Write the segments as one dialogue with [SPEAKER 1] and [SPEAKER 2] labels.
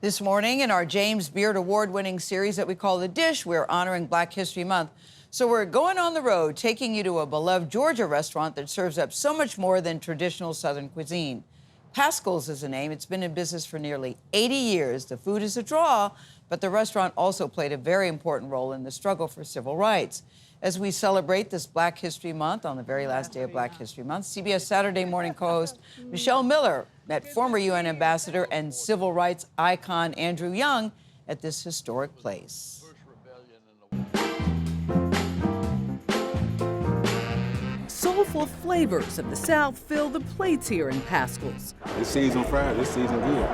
[SPEAKER 1] This morning in our James Beard Award-winning series that we call The Dish, we're honoring Black History Month. So we're going on the road, taking you to a beloved Georgia restaurant that serves up so much more than traditional Southern cuisine. Paschal's is the name. It's been in business for nearly 80 years. The food is a draw, but the restaurant also played a very important role in the struggle for civil rights. As we celebrate this Black History Month, on the very last day of Black History Month, CBS Saturday Morning co-host Michelle Miller met former UN ambassador and civil rights icon Andrew Young at this historic place.
[SPEAKER 2] Soulful flavors of the South fill the plates here in Paschal's.
[SPEAKER 3] This season fried, this season good.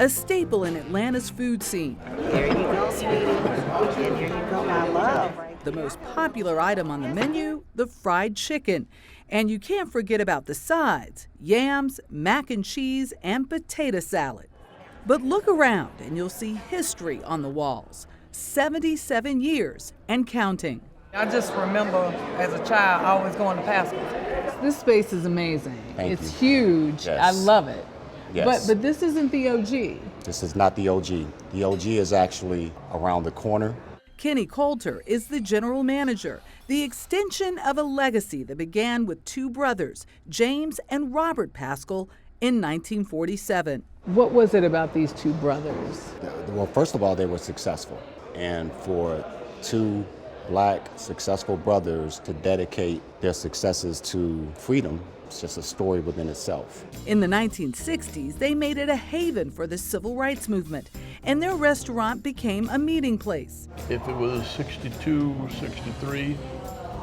[SPEAKER 2] A staple in Atlanta's food scene.
[SPEAKER 4] Here you go, sweetie. And here you go, my love.
[SPEAKER 2] The most popular item on the menu, the fried chicken. And you can't forget about the sides, yams, mac and cheese, and potato salad. But look around and you'll see history on the walls. 77 years and counting.
[SPEAKER 5] I just remember as a child always going to Paschal's.
[SPEAKER 6] This space is amazing. It's huge.
[SPEAKER 7] Yes.
[SPEAKER 6] I love it.
[SPEAKER 7] Yes.
[SPEAKER 6] But this isn't the OG.
[SPEAKER 7] This is not the OG. The OG is actually around the corner.
[SPEAKER 2] Kenny Coulter is the general manager, the extension of a legacy that began with two brothers, James and Robert Paschal, in 1947.
[SPEAKER 6] What was it about these two brothers?
[SPEAKER 7] Well, first of all, they were successful. And for two Black successful brothers to dedicate their successes to freedom, it's just a story within itself.
[SPEAKER 2] In the 1960s, they made it a haven for the civil rights movement, and their restaurant became a meeting place.
[SPEAKER 8] If it was 62, 63,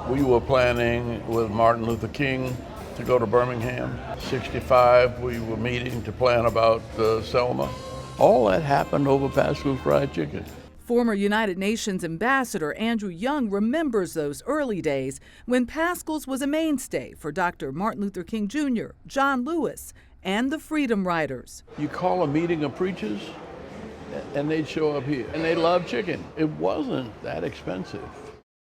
[SPEAKER 8] we were planning with Martin Luther King to go to Birmingham. 65, we were meeting to plan about Selma. All that happened over Paschal's Fried Chicken.
[SPEAKER 2] Former United Nations Ambassador Andrew Young remembers those early days when Paschal's was a mainstay for Dr. Martin Luther King Jr., John Lewis, and the Freedom Riders.
[SPEAKER 8] You call a meeting of preachers, and they'd show up here, and they loved chicken. It wasn't that expensive.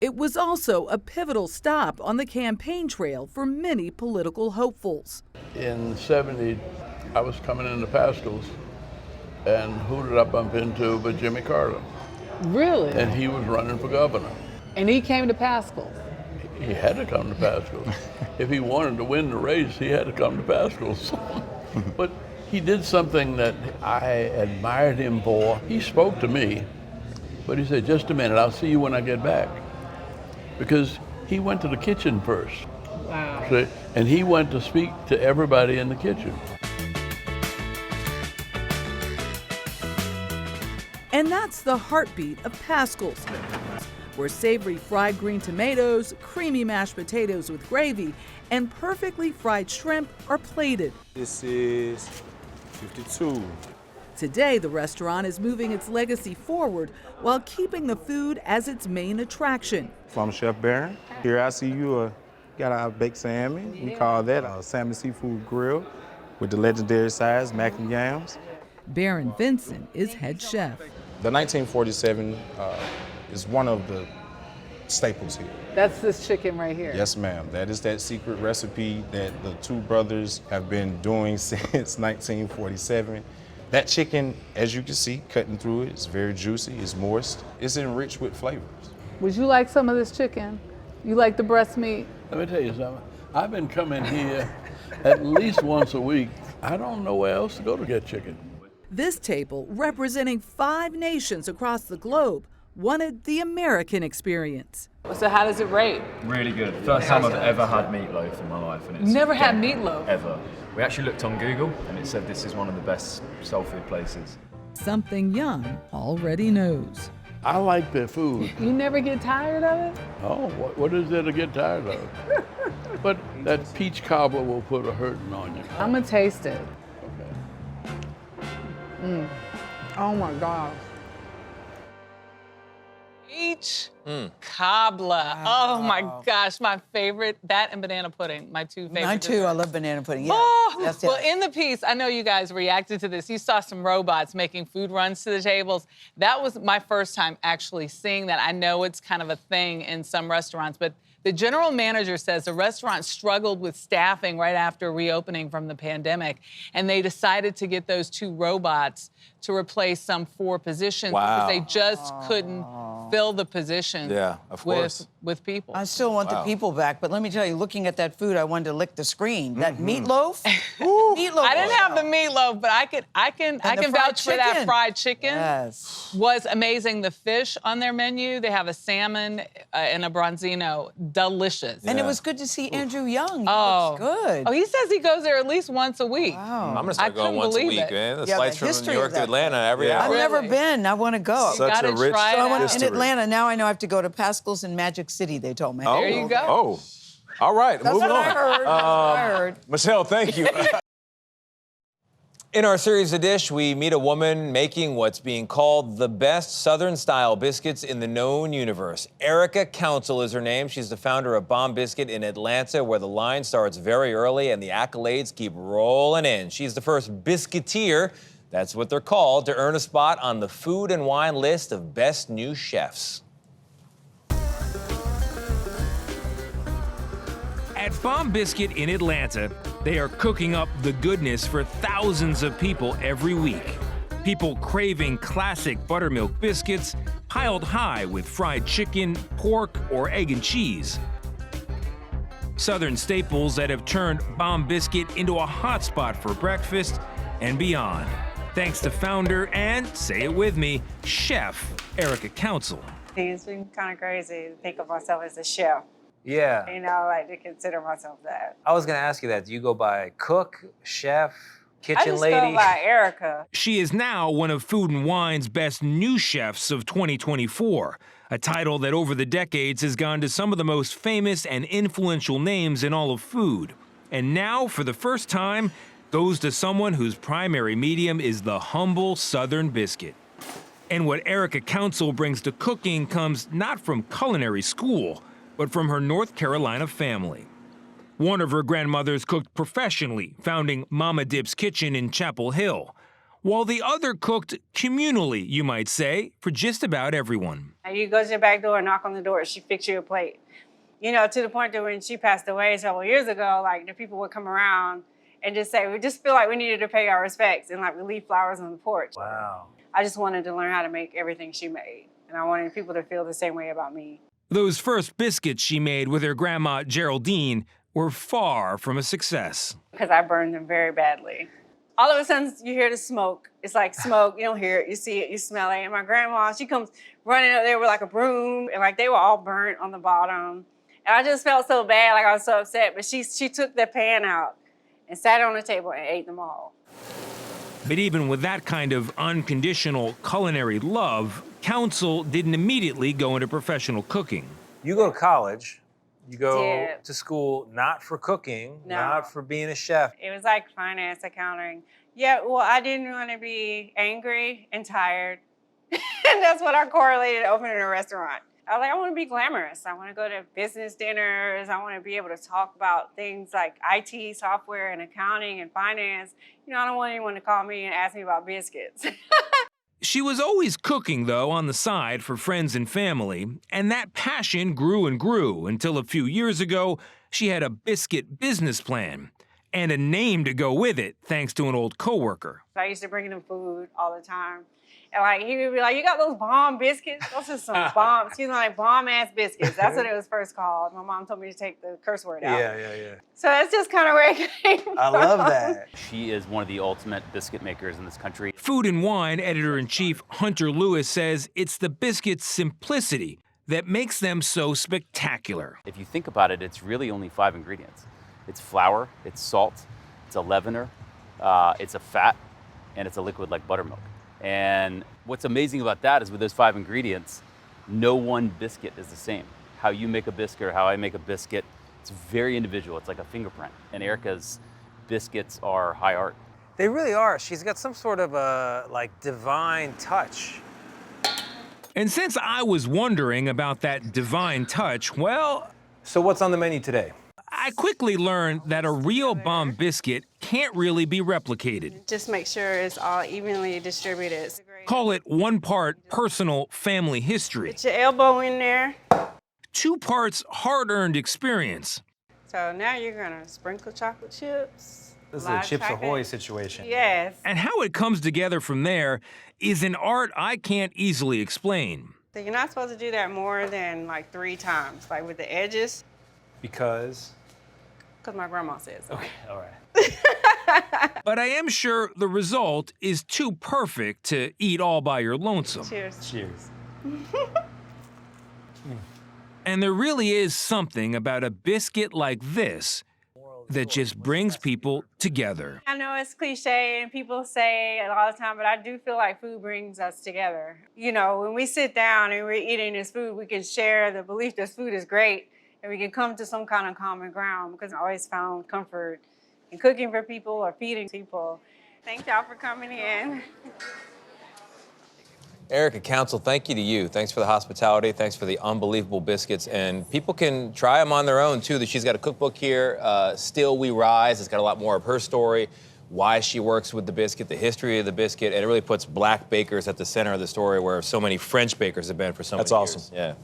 [SPEAKER 2] It was also a pivotal stop on the campaign trail for many political hopefuls.
[SPEAKER 8] In '70, I was coming into Paschal's, and who did I bump into but Jimmy Carter?
[SPEAKER 6] Really?
[SPEAKER 8] And he was running for governor.
[SPEAKER 6] And he came to Paschal.
[SPEAKER 8] He had to come to Paschal's. If he wanted to win the race, he had to come to Paschal's. But he did something that I admired him for. He spoke to me, but he said, just a minute, I'll see you when I get back. Because he went to the kitchen first.
[SPEAKER 6] Wow.
[SPEAKER 8] See? And he went to speak to everybody in the kitchen.
[SPEAKER 2] And that's the heartbeat of Paschal's, where savory fried green tomatoes, creamy mashed potatoes with gravy, and perfectly fried shrimp are plated.
[SPEAKER 3] This is 52.
[SPEAKER 2] Today, the restaurant is moving its legacy forward while keeping the food as its main attraction.
[SPEAKER 3] From Chef Barron. Here I see you got our baked salmon. We call that a salmon seafood grill with the legendary sides, mac and yams.
[SPEAKER 2] Baron Vincent is head chef.
[SPEAKER 9] The 1947 is one of the staples here.
[SPEAKER 6] That's this chicken right here.
[SPEAKER 9] Yes, ma'am. That is that secret recipe that the two brothers have been doing since 1947. That chicken, as you can see, cutting through it, it's very juicy, it's moist, it's enriched with flavors.
[SPEAKER 6] Would you like some of this chicken? You like the breast meat?
[SPEAKER 8] Let me tell you something. I've been coming here at least once a week. I don't know where else to go to get chicken.
[SPEAKER 2] This table, representing 5 nations across the globe, wanted the American experience.
[SPEAKER 6] So how does it rate?
[SPEAKER 10] Really good. First time I've ever had meatloaf in my life. And it's
[SPEAKER 6] Never had meatloaf?
[SPEAKER 10] Ever. We actually looked on Google and it said this is one of the best soul food places.
[SPEAKER 2] Something Young already knows.
[SPEAKER 8] I like their food.
[SPEAKER 6] You never get tired of it?
[SPEAKER 8] Oh, what is there to get tired of? But that peach cobbler will put a hurting on you.
[SPEAKER 6] I'm gonna taste it.
[SPEAKER 8] Okay.
[SPEAKER 6] Oh my gosh.
[SPEAKER 5] Peach cobbler. Oh my gosh, my favorite. That and banana pudding, my two favorite.
[SPEAKER 1] Mine too. I love banana pudding. Yeah.
[SPEAKER 5] Oh,
[SPEAKER 1] That's
[SPEAKER 5] well,
[SPEAKER 1] it.
[SPEAKER 5] in the piece, I know you guys reacted to this. You saw some robots making food runs to the tables. That was my first time actually seeing that. I know it's kind of a thing in some restaurants, but The general manager says the restaurant struggled with staffing right after reopening from the pandemic, and they decided to get those 2 robots to replace some 4 positions because they just couldn't fill the positions with people.
[SPEAKER 1] I still want the people back, but let me tell you, looking at that food, I wanted to lick the screen. That meatloaf, meatloaf.
[SPEAKER 5] I didn't have the meatloaf, but I can vouch for that fried chicken.
[SPEAKER 1] Yes.
[SPEAKER 5] Was amazing. The fish on their menu, they have a salmon and a bronzino, delicious.
[SPEAKER 1] And it was good to see Andrew Young. He
[SPEAKER 5] looks
[SPEAKER 1] good.
[SPEAKER 5] Oh, he says he goes there at least once a week.
[SPEAKER 1] Wow.
[SPEAKER 11] I'm gonna start going once a week, man. The flights from New York to Atlanta every hour.
[SPEAKER 1] I've never been. I want to go.
[SPEAKER 11] Such a rich
[SPEAKER 1] In Atlanta, now I know I have to go to Paschal's in Magic City, they told me.
[SPEAKER 11] Oh,
[SPEAKER 5] there you go.
[SPEAKER 11] Oh, all right,
[SPEAKER 1] That's
[SPEAKER 11] moving
[SPEAKER 1] what
[SPEAKER 11] on.
[SPEAKER 1] I heard. That's what I heard.
[SPEAKER 11] Michelle, thank you. In our series of Dish, we meet a woman making what's being called the best Southern-style biscuits in the known universe. Erica Council is her name. She's the founder of Bomb Biscuit in Atlanta, where the line starts very early and the accolades keep rolling in. She's the first biscuiteer, that's what they're called, to earn a spot on the Food and Wine list of best new chefs.
[SPEAKER 12] At Bomb Biscuit in Atlanta, they are cooking up the goodness for thousands of people every week. People craving classic buttermilk biscuits piled high with fried chicken, pork, or egg and cheese. Southern staples that have turned Bomb Biscuit into a hotspot for breakfast and beyond. Thanks to founder and, say it with me, chef Erica Council.
[SPEAKER 13] It's been kind of crazy to think of myself as a chef.
[SPEAKER 11] Yeah.
[SPEAKER 13] You know, I like to consider myself that.
[SPEAKER 11] I was gonna ask you that. Do you go by cook, chef, kitchen
[SPEAKER 13] I just
[SPEAKER 11] lady?
[SPEAKER 13] go by Erica.
[SPEAKER 12] She is now one of Food and Wine's best new chefs of 2024, a title that over the decades has gone to some of the most famous and influential names in all of food. And now, for the first time, goes to someone whose primary medium is the humble Southern biscuit. And what Erica Council brings to cooking comes not from culinary school, but from her North Carolina family. One of her grandmothers cooked professionally, founding Mama Dip's Kitchen in Chapel Hill, while the other cooked communally, you might say, for just about everyone.
[SPEAKER 13] You go to the back door, knock on the door, she fix you a plate. You know, to the point that when she passed away several years ago, like the people would come around and just say, we just feel like we needed to pay our respects, and like we leave flowers on the porch.
[SPEAKER 11] Wow.
[SPEAKER 13] I just wanted to learn how to make everything she made, and I wanted people to feel the same way about me.
[SPEAKER 12] Those first biscuits she made with her grandma Geraldine were far from a success.
[SPEAKER 13] Because I burned them very badly. All of a sudden, you hear the smoke. It's like smoke. You don't hear it. You see it. You smell it. And my grandma, she comes running up there with like a broom. And like they were all burnt on the bottom. And I just felt so bad. Like I was so upset. But she took the pan out and sat on the table and ate them all.
[SPEAKER 12] But even with that kind of unconditional culinary love, Council didn't immediately go into professional cooking.
[SPEAKER 11] You go to college, you go to school not for cooking,
[SPEAKER 13] No.
[SPEAKER 11] not for being a chef.
[SPEAKER 13] It was like finance, accounting. Yeah, well, I didn't want to be angry and tired. And that's what I correlated opening a restaurant. I was like, I want to be glamorous. I want to go to business dinners. I want to be able to talk about things like IT, software, and accounting and finance. You know, I don't want anyone to call me and ask me about biscuits.
[SPEAKER 12] She was always cooking, though, on the side for friends and family, and that passion grew and grew until a few years ago, she had a biscuit business plan and a name to go with it, thanks to an old coworker.
[SPEAKER 13] I used to bring them food all the time. And like he would be like, you got those bomb biscuits? Those are some bomb, excuse me, like bomb-ass biscuits. That's what it was first called. My mom told me to take the curse word out.
[SPEAKER 11] Yeah.
[SPEAKER 13] So that's just kind of where it came from.
[SPEAKER 11] I love that.
[SPEAKER 14] She is one of the ultimate biscuit makers in this country.
[SPEAKER 12] Food and Wine editor-in-chief Hunter Lewis says it's the biscuits' simplicity that makes them so spectacular.
[SPEAKER 14] If you think about it, it's really only 5 ingredients. It's flour, it's salt, it's a leavener, it's a fat, and it's a liquid like buttermilk. And what's amazing about that is with those 5 ingredients, no one biscuit is the same. How you make a biscuit or how I make a biscuit, it's very individual. It's like a fingerprint. And Erica's biscuits are high art.
[SPEAKER 11] They really are. She's got some sort of a divine touch.
[SPEAKER 12] And since I was wondering about that divine touch, well...
[SPEAKER 11] So what's on the menu today?
[SPEAKER 12] I quickly learned that a real bomb biscuit can't really be replicated.
[SPEAKER 13] Just make sure it's all evenly distributed.
[SPEAKER 12] Call it one part personal family history.
[SPEAKER 13] Put your elbow in there.
[SPEAKER 12] two parts hard-earned experience.
[SPEAKER 13] So now you're gonna sprinkle chocolate chips.
[SPEAKER 15] This is a Chips Ahoy situation.
[SPEAKER 13] Yes.
[SPEAKER 12] And how it comes together from there is an art I can't easily explain.
[SPEAKER 13] So you're not supposed to do that more than like 3 times, like with the edges.
[SPEAKER 15] Because?
[SPEAKER 13] Because my grandma says so.
[SPEAKER 15] Okay, all right.
[SPEAKER 12] But I am sure the result is too perfect to eat all by your lonesome.
[SPEAKER 13] Cheers.
[SPEAKER 15] Cheers.
[SPEAKER 12] And there really is something about a biscuit like this that just brings people together.
[SPEAKER 13] I know it's cliche and people say it all the time, but I do feel like food brings us together. You know, when we sit down and we're eating this food, we can share the belief this food is great and we can come to some kind of common ground because I always found comfort in cooking for people or feeding people. Thank y'all for coming in.
[SPEAKER 11] Erica, counsel, thank you to you. Thanks for the hospitality. Thanks for the unbelievable biscuits. And people can try them on their own, too. She's got a cookbook here, Still We Rise. It's got a lot more of her story, why she works with the biscuit, the history of the biscuit, and it really puts black bakers at the center of the story where so many French bakers have been for so many years.
[SPEAKER 16] That's awesome.
[SPEAKER 11] Yeah.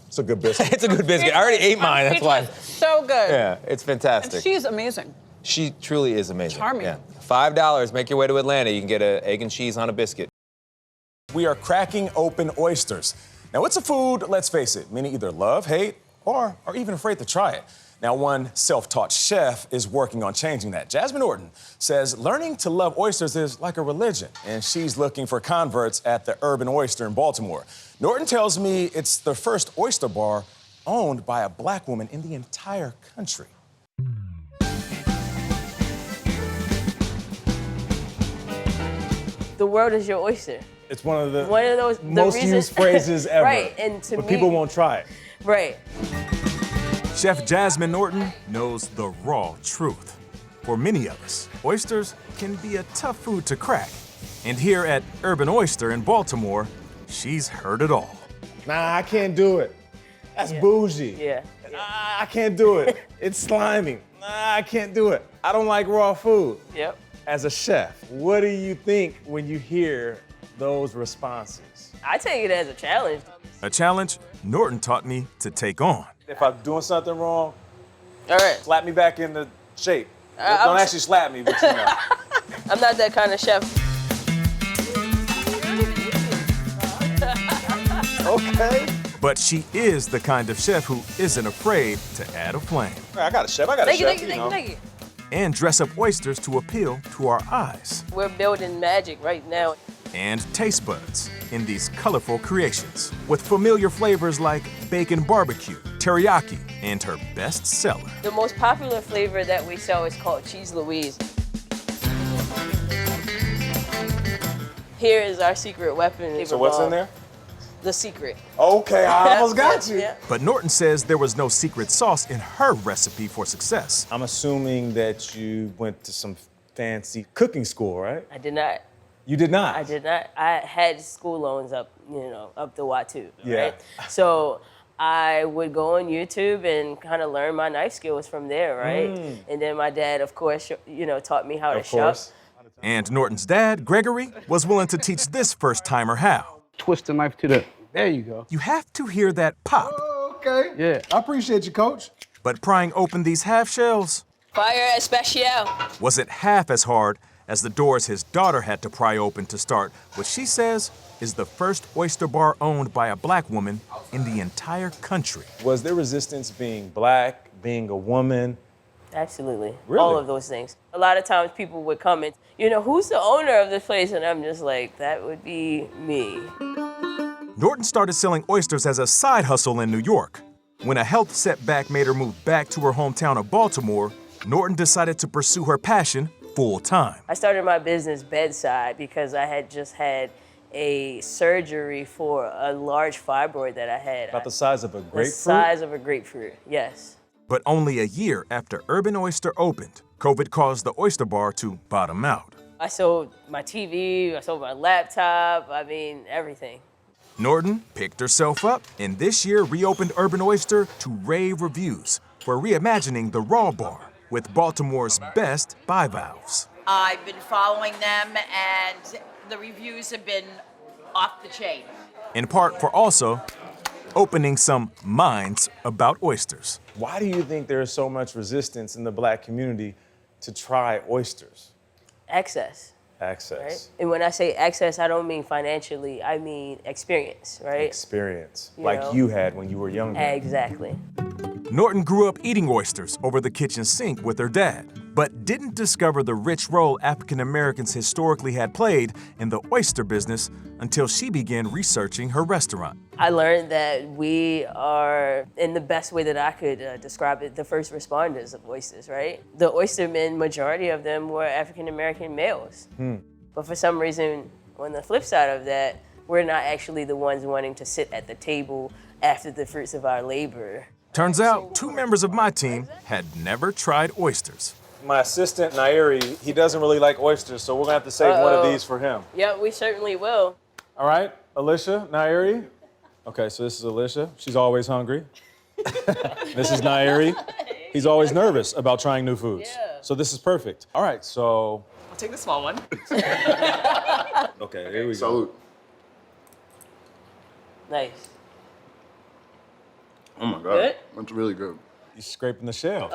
[SPEAKER 16] It's a good biscuit.
[SPEAKER 11] It's a good biscuit. I already ate mine, that's why.
[SPEAKER 17] So good.
[SPEAKER 11] Yeah, it's fantastic.
[SPEAKER 17] And she's amazing.
[SPEAKER 11] She truly is amazing.
[SPEAKER 17] Charming.
[SPEAKER 11] Yeah. $5, make your way to Atlanta. You can get an egg and cheese on a biscuit.
[SPEAKER 16] We are cracking open oysters. Now, it's a food, let's face it, many either love, hate, or are even afraid to try it. Now, one self-taught chef is working on changing that. Jasmine Norton says learning to love oysters is like a religion, and she's looking for converts at the Urban Oyster in Baltimore. Norton tells me it's the first oyster bar owned by a black woman in the entire country.
[SPEAKER 18] The world is your oyster.
[SPEAKER 15] It's one of those
[SPEAKER 18] most
[SPEAKER 15] used phrases ever.
[SPEAKER 18] Right, and to
[SPEAKER 15] but
[SPEAKER 18] me,
[SPEAKER 15] people won't try it.
[SPEAKER 18] Right.
[SPEAKER 16] Chef Jasmine Norton knows the raw truth. For many of us, oysters can be a tough food to crack. And here at Urban Oyster in Baltimore, she's heard it all.
[SPEAKER 15] Nah, I can't do it. That's bougie.
[SPEAKER 18] Yeah.
[SPEAKER 15] Nah, I can't do it. It's slimy. Nah, I can't do it. I don't like raw food.
[SPEAKER 18] Yep.
[SPEAKER 15] As a chef, what do you think when you hear those responses?
[SPEAKER 18] I take it as a challenge.
[SPEAKER 16] A challenge Norton taught me to take on.
[SPEAKER 15] If I'm doing something wrong,
[SPEAKER 18] all right,
[SPEAKER 15] slap me back into shape. Don't actually slap me, but you know.
[SPEAKER 18] I'm not that kind of chef.
[SPEAKER 15] Okay.
[SPEAKER 16] But she is the kind of chef who isn't afraid to add a flame.
[SPEAKER 15] I got a chef. Thank you.
[SPEAKER 16] And dress up oysters to appeal to our eyes.
[SPEAKER 18] We're building magic right now.
[SPEAKER 16] And taste buds in these colorful creations with familiar flavors like bacon barbecue, teriyaki, and her best seller.
[SPEAKER 18] The most popular flavor that we sell is called Cheese Louise. Here is our secret weapon.
[SPEAKER 16] So what's in there?
[SPEAKER 18] The secret.
[SPEAKER 16] Okay, I almost got you.
[SPEAKER 18] Yeah.
[SPEAKER 16] But Norton says there was no secret sauce in her recipe for success.
[SPEAKER 15] I'm assuming that you went to some fancy cooking school, right?
[SPEAKER 18] I did not.
[SPEAKER 15] You did not?
[SPEAKER 18] I did not. I had school loans up the wazoo,
[SPEAKER 15] Yeah.
[SPEAKER 18] right? So I would go on YouTube and kind of learn my knife skills from there, right? And then my dad, of course, taught me how to shop.
[SPEAKER 16] And Norton's dad, Gregory, was willing to teach this first-timer how.
[SPEAKER 19] Twist the knife to there you go.
[SPEAKER 16] You have to hear that pop.
[SPEAKER 19] Okay. Yeah. I appreciate you, Coach.
[SPEAKER 16] But prying open these half shells
[SPEAKER 18] Fire especial.
[SPEAKER 16] wasn't half as hard as the doors his daughter had to pry open to start what she says is the first oyster bar owned by a black woman in the entire country.
[SPEAKER 15] Was there resistance being black, being a woman?
[SPEAKER 18] Absolutely.
[SPEAKER 15] Really?
[SPEAKER 18] All of those things. A lot of times people would come and, who's the owner of this place? And I'm just like, that would be me.
[SPEAKER 16] Norton started selling oysters as a side hustle in New York. When a health setback made her move back to her hometown of Baltimore, Norton decided to pursue her passion full time.
[SPEAKER 18] I started my business bedside because I had just had a surgery for a large fibroid that I had.
[SPEAKER 15] About the size of a grapefruit?
[SPEAKER 18] The size of a grapefruit, yes.
[SPEAKER 16] But only a year after Urban Oyster opened, COVID caused the oyster bar to bottom out.
[SPEAKER 18] I sold my TV, I sold my laptop, everything.
[SPEAKER 16] Norton picked herself up and this year reopened Urban Oyster to rave reviews for reimagining the raw bar with Baltimore's best bivalves.
[SPEAKER 20] I've been following them and the reviews have been off the chain.
[SPEAKER 16] In part for also opening some minds about oysters.
[SPEAKER 9] Why do you think there is so much resistance in the black community to try oysters?
[SPEAKER 18] Access.
[SPEAKER 9] Access.
[SPEAKER 18] Right? And when I say access, I don't mean financially, I mean experience, right?
[SPEAKER 9] Experience,
[SPEAKER 18] You
[SPEAKER 9] like
[SPEAKER 18] know?
[SPEAKER 9] you had when you were younger.
[SPEAKER 18] Exactly.
[SPEAKER 16] Norton grew up eating oysters over the kitchen sink with her dad, but didn't discover the rich role African Americans historically had played in the oyster business until she began researching her restaurant.
[SPEAKER 18] I learned that we are, in the best way that I could describe it, the first responders of oysters, right? The oystermen, majority of them were African American males. But for some reason, on the flip side of that, we're not actually the ones wanting to sit at the table after the fruits of our labor.
[SPEAKER 16] Turns out, 2 members of my team had never tried oysters.
[SPEAKER 9] My assistant, Nairi, he doesn't really like oysters, so we're gonna have to save one of these for him.
[SPEAKER 18] Yeah, we certainly will.
[SPEAKER 9] All right, Alicia, Nairi. Okay, so this is Alicia. She's always hungry. This is Nairi. He's always nervous about trying new foods.
[SPEAKER 18] Yeah.
[SPEAKER 9] So this is perfect. All right, so.
[SPEAKER 5] I'll take the small one.
[SPEAKER 9] Okay, here we go.
[SPEAKER 17] Salute.
[SPEAKER 18] Nice.
[SPEAKER 17] Oh my God.
[SPEAKER 18] Good?
[SPEAKER 17] That's really good.
[SPEAKER 9] He's scraping the shell.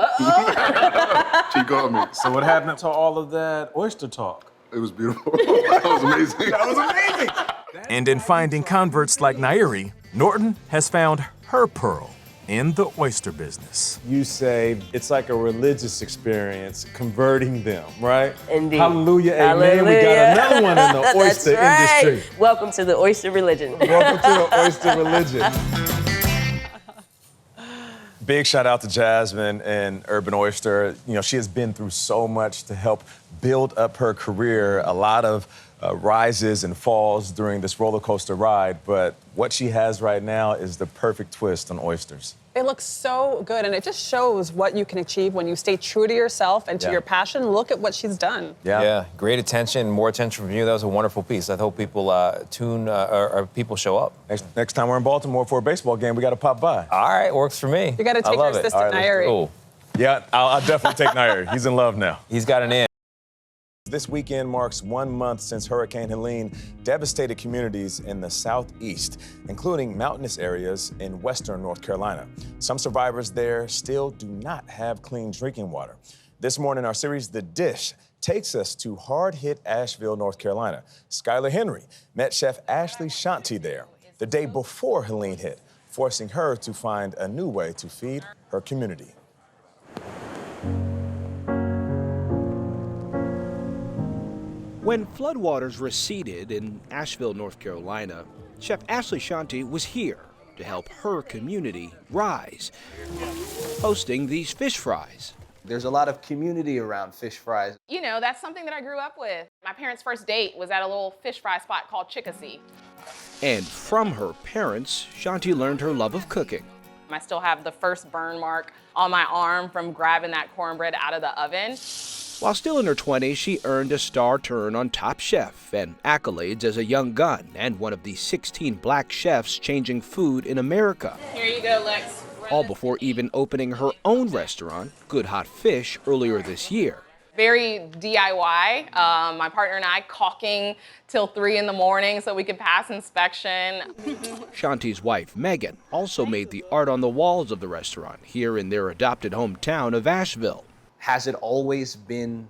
[SPEAKER 17] She called me.
[SPEAKER 9] So what happened to all of that oyster talk?
[SPEAKER 17] It was beautiful. That was amazing.
[SPEAKER 9] That was amazing.
[SPEAKER 16] And in finding converts like Nairi, Norton has found her pearl in the oyster business.
[SPEAKER 9] You say it's like a religious experience, converting them, right?
[SPEAKER 18] Indeed.
[SPEAKER 9] Hallelujah, amen. We got another one in the oyster
[SPEAKER 18] That's right.
[SPEAKER 9] industry.
[SPEAKER 18] Welcome to the oyster religion.
[SPEAKER 9] Welcome to the oyster religion. Big shout out to Jasmine and Urban Oyster. You know, she has been through so much to help build up her career, a lot of rises and falls during this roller coaster ride, but what she has right now is the perfect twist on oysters.
[SPEAKER 5] They look so good, and it just shows what you can achieve when you stay true to yourself and to your passion. Look at what she's done.
[SPEAKER 11] Yeah, great attention, more attention from you. That was a wonderful piece. I hope people people show up.
[SPEAKER 9] Next time we're in Baltimore for a baseball game, we got to pop by.
[SPEAKER 11] All right, works for me.
[SPEAKER 5] You got to take your assistant, Nairi.
[SPEAKER 11] Cool.
[SPEAKER 9] Yeah, I'll definitely take Nairi. He's in love now.
[SPEAKER 11] He's got an in.
[SPEAKER 9] This weekend marks 1 month since Hurricane Helene devastated communities in the southeast, including mountainous areas in western North Carolina. Some survivors there still do not have clean drinking water. This morning, our series, The Dish, takes us to hard-hit Asheville, North Carolina. Skylar Henry met Chef Ashley Shanti there the day before Helene hit, forcing her to find a new way to feed her community.
[SPEAKER 21] When floodwaters receded in Asheville, North Carolina, Chef Ashley Shanti was here to help her community rise, hosting these fish fries.
[SPEAKER 22] There's a lot of community around fish fries.
[SPEAKER 23] You know, that's something that I grew up with. My parents' first date was at a little fish fry spot called Chickasee.
[SPEAKER 21] And from her parents, Shanti learned her love of cooking.
[SPEAKER 23] I still have the first burn mark on my arm from grabbing that cornbread out of the oven.
[SPEAKER 21] While still in her 20s, she earned a star turn on Top Chef and accolades as a young gun and one of the 16 black chefs changing food in America.
[SPEAKER 23] Here you go, Lex.
[SPEAKER 21] All before even opening her own restaurant, Good Hot Fish, earlier this year.
[SPEAKER 23] Very DIY. My partner and I caulking till 3 in the morning so we could pass inspection.
[SPEAKER 21] Shanti's wife, Megan, also made the art on the walls of the restaurant here in their adopted hometown of Asheville.
[SPEAKER 22] Has it always been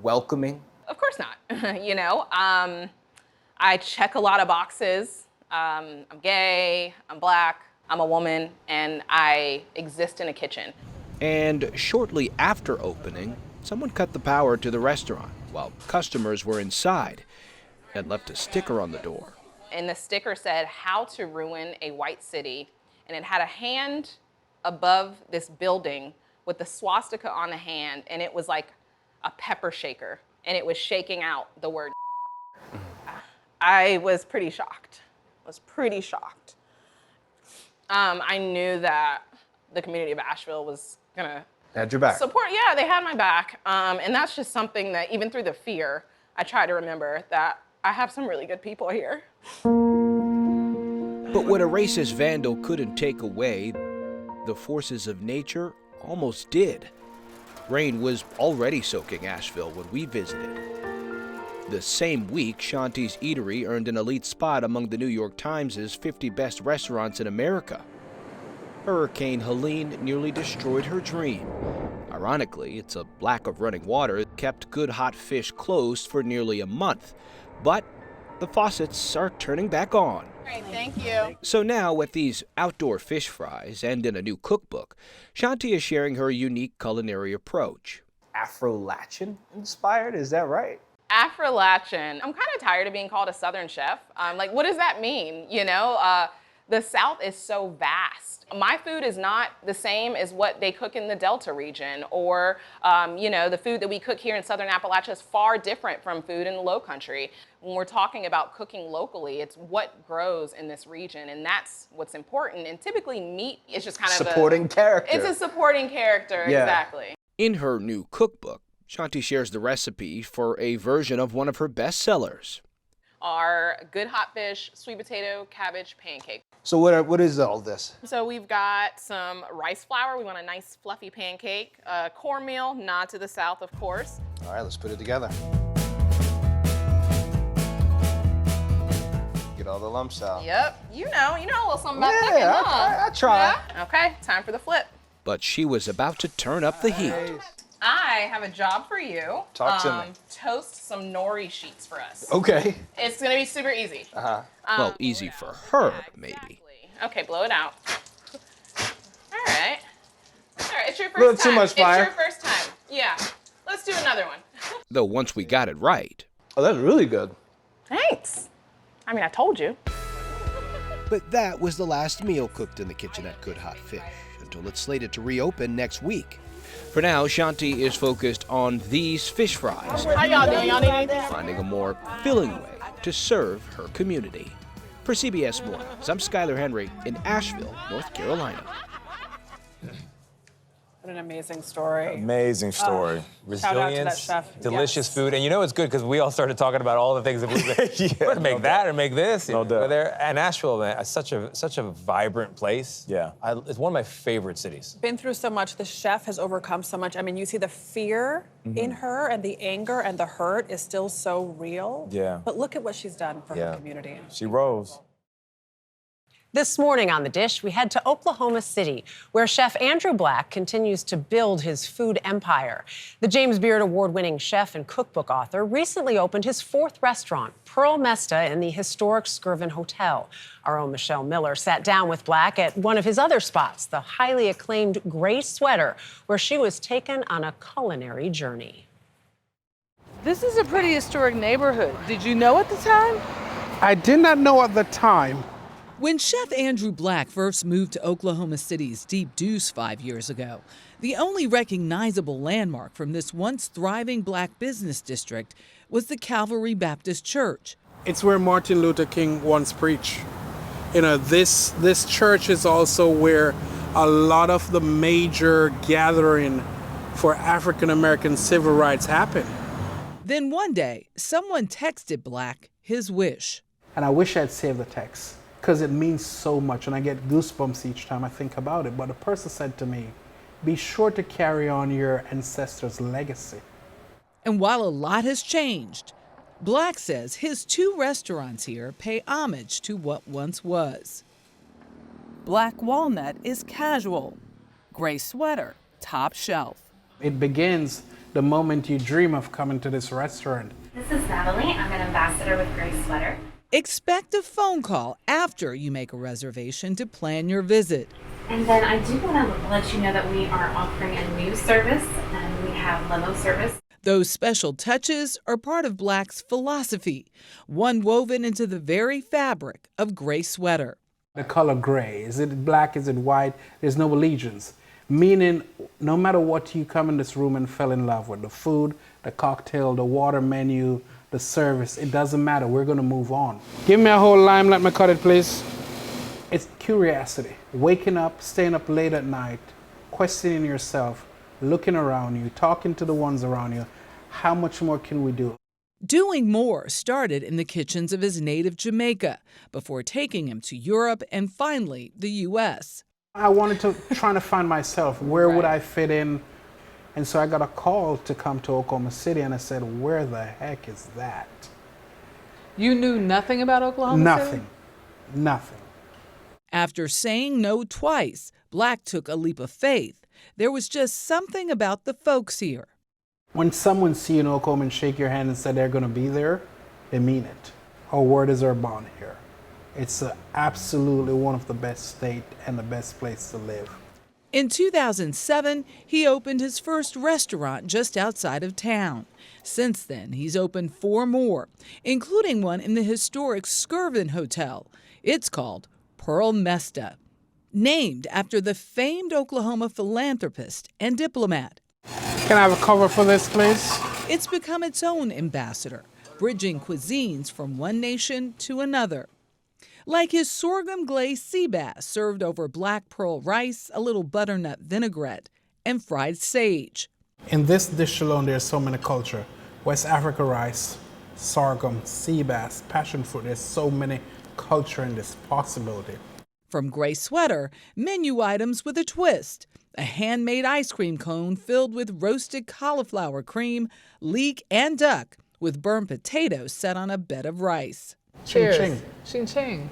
[SPEAKER 22] welcoming?
[SPEAKER 23] Of course not. You know, I check a lot of boxes. I'm gay, I'm black, I'm a woman, and I exist in a kitchen.
[SPEAKER 21] And shortly after opening, someone cut the power to the restaurant while customers were inside and left a sticker on the door.
[SPEAKER 23] And the sticker said, "How to ruin a white city." And it had a hand above this building with the swastika on the hand, and it was like a pepper shaker, and it was shaking out the word. I was pretty shocked. I knew that the community of Asheville was gonna
[SPEAKER 22] Had your back.
[SPEAKER 23] support. Yeah, they had my back. And that's just something that even through the fear, I try to remember that I have some really good people here.
[SPEAKER 21] But what a racist vandal couldn't take away, the forces of nature almost did. Rain was already soaking Asheville when we visited. The same week, Shanti's eatery earned an elite spot among the New York Times' 50 best restaurants in America. Hurricane Helene nearly destroyed her dream. Ironically, it's a lack of running water that kept good hot fish closed for nearly a month. But the faucets are turning back on.
[SPEAKER 23] Great, thank you.
[SPEAKER 21] So now, with these outdoor fish fries and in a new cookbook, Shanti is sharing her unique culinary approach.
[SPEAKER 22] Afro-Latin inspired, is that right?
[SPEAKER 23] Afro-Latin. I'm kind of tired of being called a Southern chef. Like, what does that mean? You know, the South is so vast. My food is not the same as what they cook in the Delta region, or, you know, the food that we cook here in Southern Appalachia is far different from food in the Low Country. When we're talking about cooking locally, it's what grows in this region, and that's what's important. And typically meat is just kind of
[SPEAKER 22] supporting character.
[SPEAKER 23] It's a supporting character,
[SPEAKER 22] yeah.
[SPEAKER 23] Exactly.
[SPEAKER 21] In her new cookbook, Shanti shares the recipe for a version of one of her best sellers.
[SPEAKER 23] Our good hot fish, sweet potato, cabbage pancake.
[SPEAKER 22] So what is all this?
[SPEAKER 23] So we've got some rice flour. We want a nice fluffy pancake. Cornmeal, nod to the South, of course.
[SPEAKER 22] All right, let's put it together. Get all the lumps out.
[SPEAKER 23] Yep, you know a little something about cooking, huh?
[SPEAKER 22] I try.
[SPEAKER 23] Yeah? Okay, time for the flip.
[SPEAKER 21] But she was about to turn up the heat.
[SPEAKER 23] I have a job for you.
[SPEAKER 22] Talk to me.
[SPEAKER 23] Toast some nori sheets for us.
[SPEAKER 22] Okay.
[SPEAKER 23] It's gonna be super easy.
[SPEAKER 21] Well, easy for her, maybe.
[SPEAKER 23] Exactly. Okay, blow it out. All right. It's your first
[SPEAKER 22] A little
[SPEAKER 23] time.
[SPEAKER 22] too much fire.
[SPEAKER 23] It's your first time. Yeah. Let's do another one.
[SPEAKER 21] Though once we got it right.
[SPEAKER 22] Oh, that's really good.
[SPEAKER 23] Thanks. I mean, I told you.
[SPEAKER 21] But that was the last meal cooked in the kitchen at Good Hot Fish, until it's slated to reopen next week. For now, Shanti is focused on these fish fries.
[SPEAKER 23] How y'all doing? Y'all need anything?
[SPEAKER 21] Finding a more filling way to serve her community. For CBS Mornings, I'm Skylar Henry in Asheville, North Carolina.
[SPEAKER 3] What an amazing story.
[SPEAKER 16] Amazing story.
[SPEAKER 3] Shout out to that
[SPEAKER 11] Resilience,
[SPEAKER 3] chef.
[SPEAKER 11] delicious food. And you know it's good because we all started talking about all the things that we we're make that or make this.
[SPEAKER 16] No doubt.
[SPEAKER 11] And Asheville, man, it's such a vibrant place. Yeah. It's one of my favorite cities.
[SPEAKER 3] Been through so much. The chef has overcome so much. I mean, you see the fear in her, and the anger and the hurt is still so real.
[SPEAKER 16] Yeah.
[SPEAKER 3] But look at what she's done for her community.
[SPEAKER 16] She rose.
[SPEAKER 4] This morning on The Dish, we head to Oklahoma City, where Chef Andrew Black continues to build his food empire. The James Beard Award-winning chef and cookbook author recently opened his 4th restaurant, Pearl Mesta, in the historic Skirvin Hotel. Our own Michelle Miller sat down with Black at one of his other spots, the highly acclaimed Gray Sweater, where she was taken on a culinary journey.
[SPEAKER 6] This is a pretty historic neighborhood. Did you know at the time?
[SPEAKER 7] I did not know at the time.
[SPEAKER 2] When Chef Andrew Black first moved to Oklahoma City's Deep Deuce 5 years ago, the only recognizable landmark from this once thriving Black business district was the Calvary Baptist Church.
[SPEAKER 7] It's where Martin Luther King once preached. You know, this church is also where a lot of the major gathering for African American civil rights happened.
[SPEAKER 2] Then one day, someone texted Black his wish.
[SPEAKER 7] And I wish I'd saved the text, because it means so much, and I get goosebumps each time I think about it. But the person said to me, be sure to carry on your ancestors' legacy.
[SPEAKER 2] And while a lot has changed, Black says his 2 restaurants here pay homage to what once was.
[SPEAKER 6] Black Walnut is casual. Gray Sweater, top shelf.
[SPEAKER 7] It begins the moment you dream of coming to this restaurant.
[SPEAKER 24] This is Natalie. I'm an ambassador with Gray Sweater.
[SPEAKER 2] Expect a phone call after you make a reservation to plan your visit.
[SPEAKER 24] And then I do want to let you know that we are offering a new service, and we have limo service.
[SPEAKER 2] Those special touches are part of Black's philosophy, one woven into the very fabric of Gray Sweater.
[SPEAKER 7] The color gray, is it black, is it white? There's no allegiance. Meaning, no matter what you come in this room and fell in love with, the food, the cocktail, the water menu, the service, it doesn't matter. We're going to move on. Give me a whole lime, let me cut it, please. It's curiosity. Waking up, staying up late at night, questioning yourself, looking around you, talking to the ones around you. How much more can we do?
[SPEAKER 2] Doing more started in the kitchens of his native Jamaica before taking him to Europe and finally the U.S.
[SPEAKER 7] I wanted to try to find myself. Where would I fit in? And so I got a call to come to Oklahoma City, and I said, where the heck is that?
[SPEAKER 6] You knew nothing about Oklahoma City?
[SPEAKER 7] Nothing.
[SPEAKER 2] After saying no twice, Black took a leap of faith. There was just something about the folks here.
[SPEAKER 7] When someone sees you in Oklahoma and shake your hand and say they're going to be there, they mean it. Our word is our bond here. It's absolutely one of the best states and the best place to live.
[SPEAKER 2] In 2007, he opened his first restaurant just outside of town. Since then, he's opened 4 more, including one in the historic Skirvin Hotel. It's called Pearl Mesta, named after the famed Oklahoma philanthropist and diplomat.
[SPEAKER 7] Can I have a cover for this, please?
[SPEAKER 2] It's become its own ambassador, bridging cuisines from one nation to another. Like his sorghum glazed sea bass served over black pearl rice, a little butternut vinaigrette, and fried sage.
[SPEAKER 7] In this dish alone, there's so many culture. West Africa rice, sorghum, sea bass, passion fruit. There's so many culture in this possibility.
[SPEAKER 2] From gray sweater, menu items with a twist. A handmade ice cream cone filled with roasted cauliflower cream, leek, and duck, with burnt potatoes set on a bed of rice.
[SPEAKER 6] Cheers.
[SPEAKER 7] Ching,
[SPEAKER 6] ching. Ching,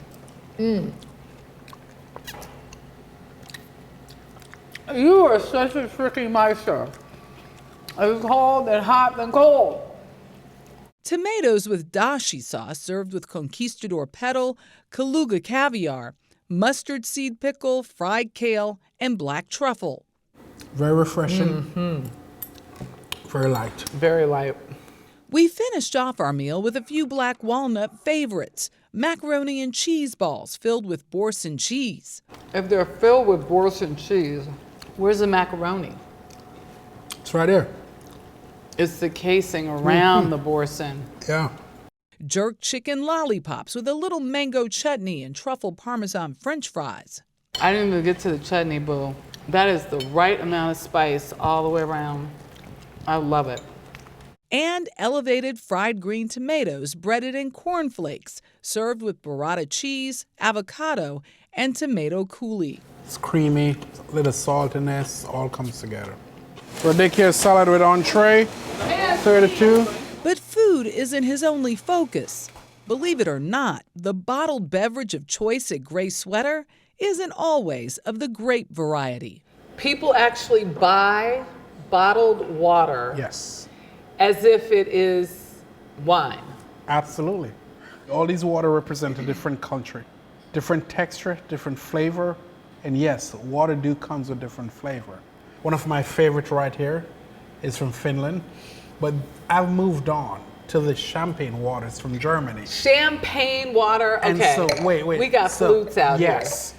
[SPEAKER 6] ching. You are such a tricky meister. It's cold and hot and cold.
[SPEAKER 2] Tomatoes with dashi sauce served with conquistador petal, Kaluga caviar, mustard seed pickle, fried kale, and black truffle.
[SPEAKER 7] Very refreshing. Very light.
[SPEAKER 6] Very light.
[SPEAKER 2] We finished off our meal with a few black walnut favorites, macaroni and cheese balls filled with Boursin cheese.
[SPEAKER 6] If they're filled with Boursin cheese, where's the macaroni?
[SPEAKER 7] It's right there.
[SPEAKER 6] It's the casing around the Boursin.
[SPEAKER 7] Yeah.
[SPEAKER 2] Jerk chicken lollipops with a little mango chutney and truffle parmesan french fries.
[SPEAKER 6] I didn't even get to the chutney, boo. That is the right amount of spice all the way around. I love it.
[SPEAKER 2] And elevated fried green tomatoes breaded in cornflakes, served with burrata cheese, avocado, and tomato coulis.
[SPEAKER 7] It's creamy, a little saltiness, all comes together. Ridiculous salad with entree, 32.
[SPEAKER 2] But food isn't his only focus. Believe it or not, the bottled beverage of choice at Gray Sweater isn't always of the grape variety.
[SPEAKER 6] People actually buy bottled water.
[SPEAKER 7] Yes.
[SPEAKER 6] As if it is wine.
[SPEAKER 7] Absolutely. All these water represent a different country, different texture, different flavor, and yes, water do comes with different flavor. One of my favorite right here is from Finland, but I've moved on to the champagne waters from Germany.
[SPEAKER 6] Champagne water, okay.
[SPEAKER 7] And so, wait.
[SPEAKER 6] We got flutes out here.
[SPEAKER 7] Yes,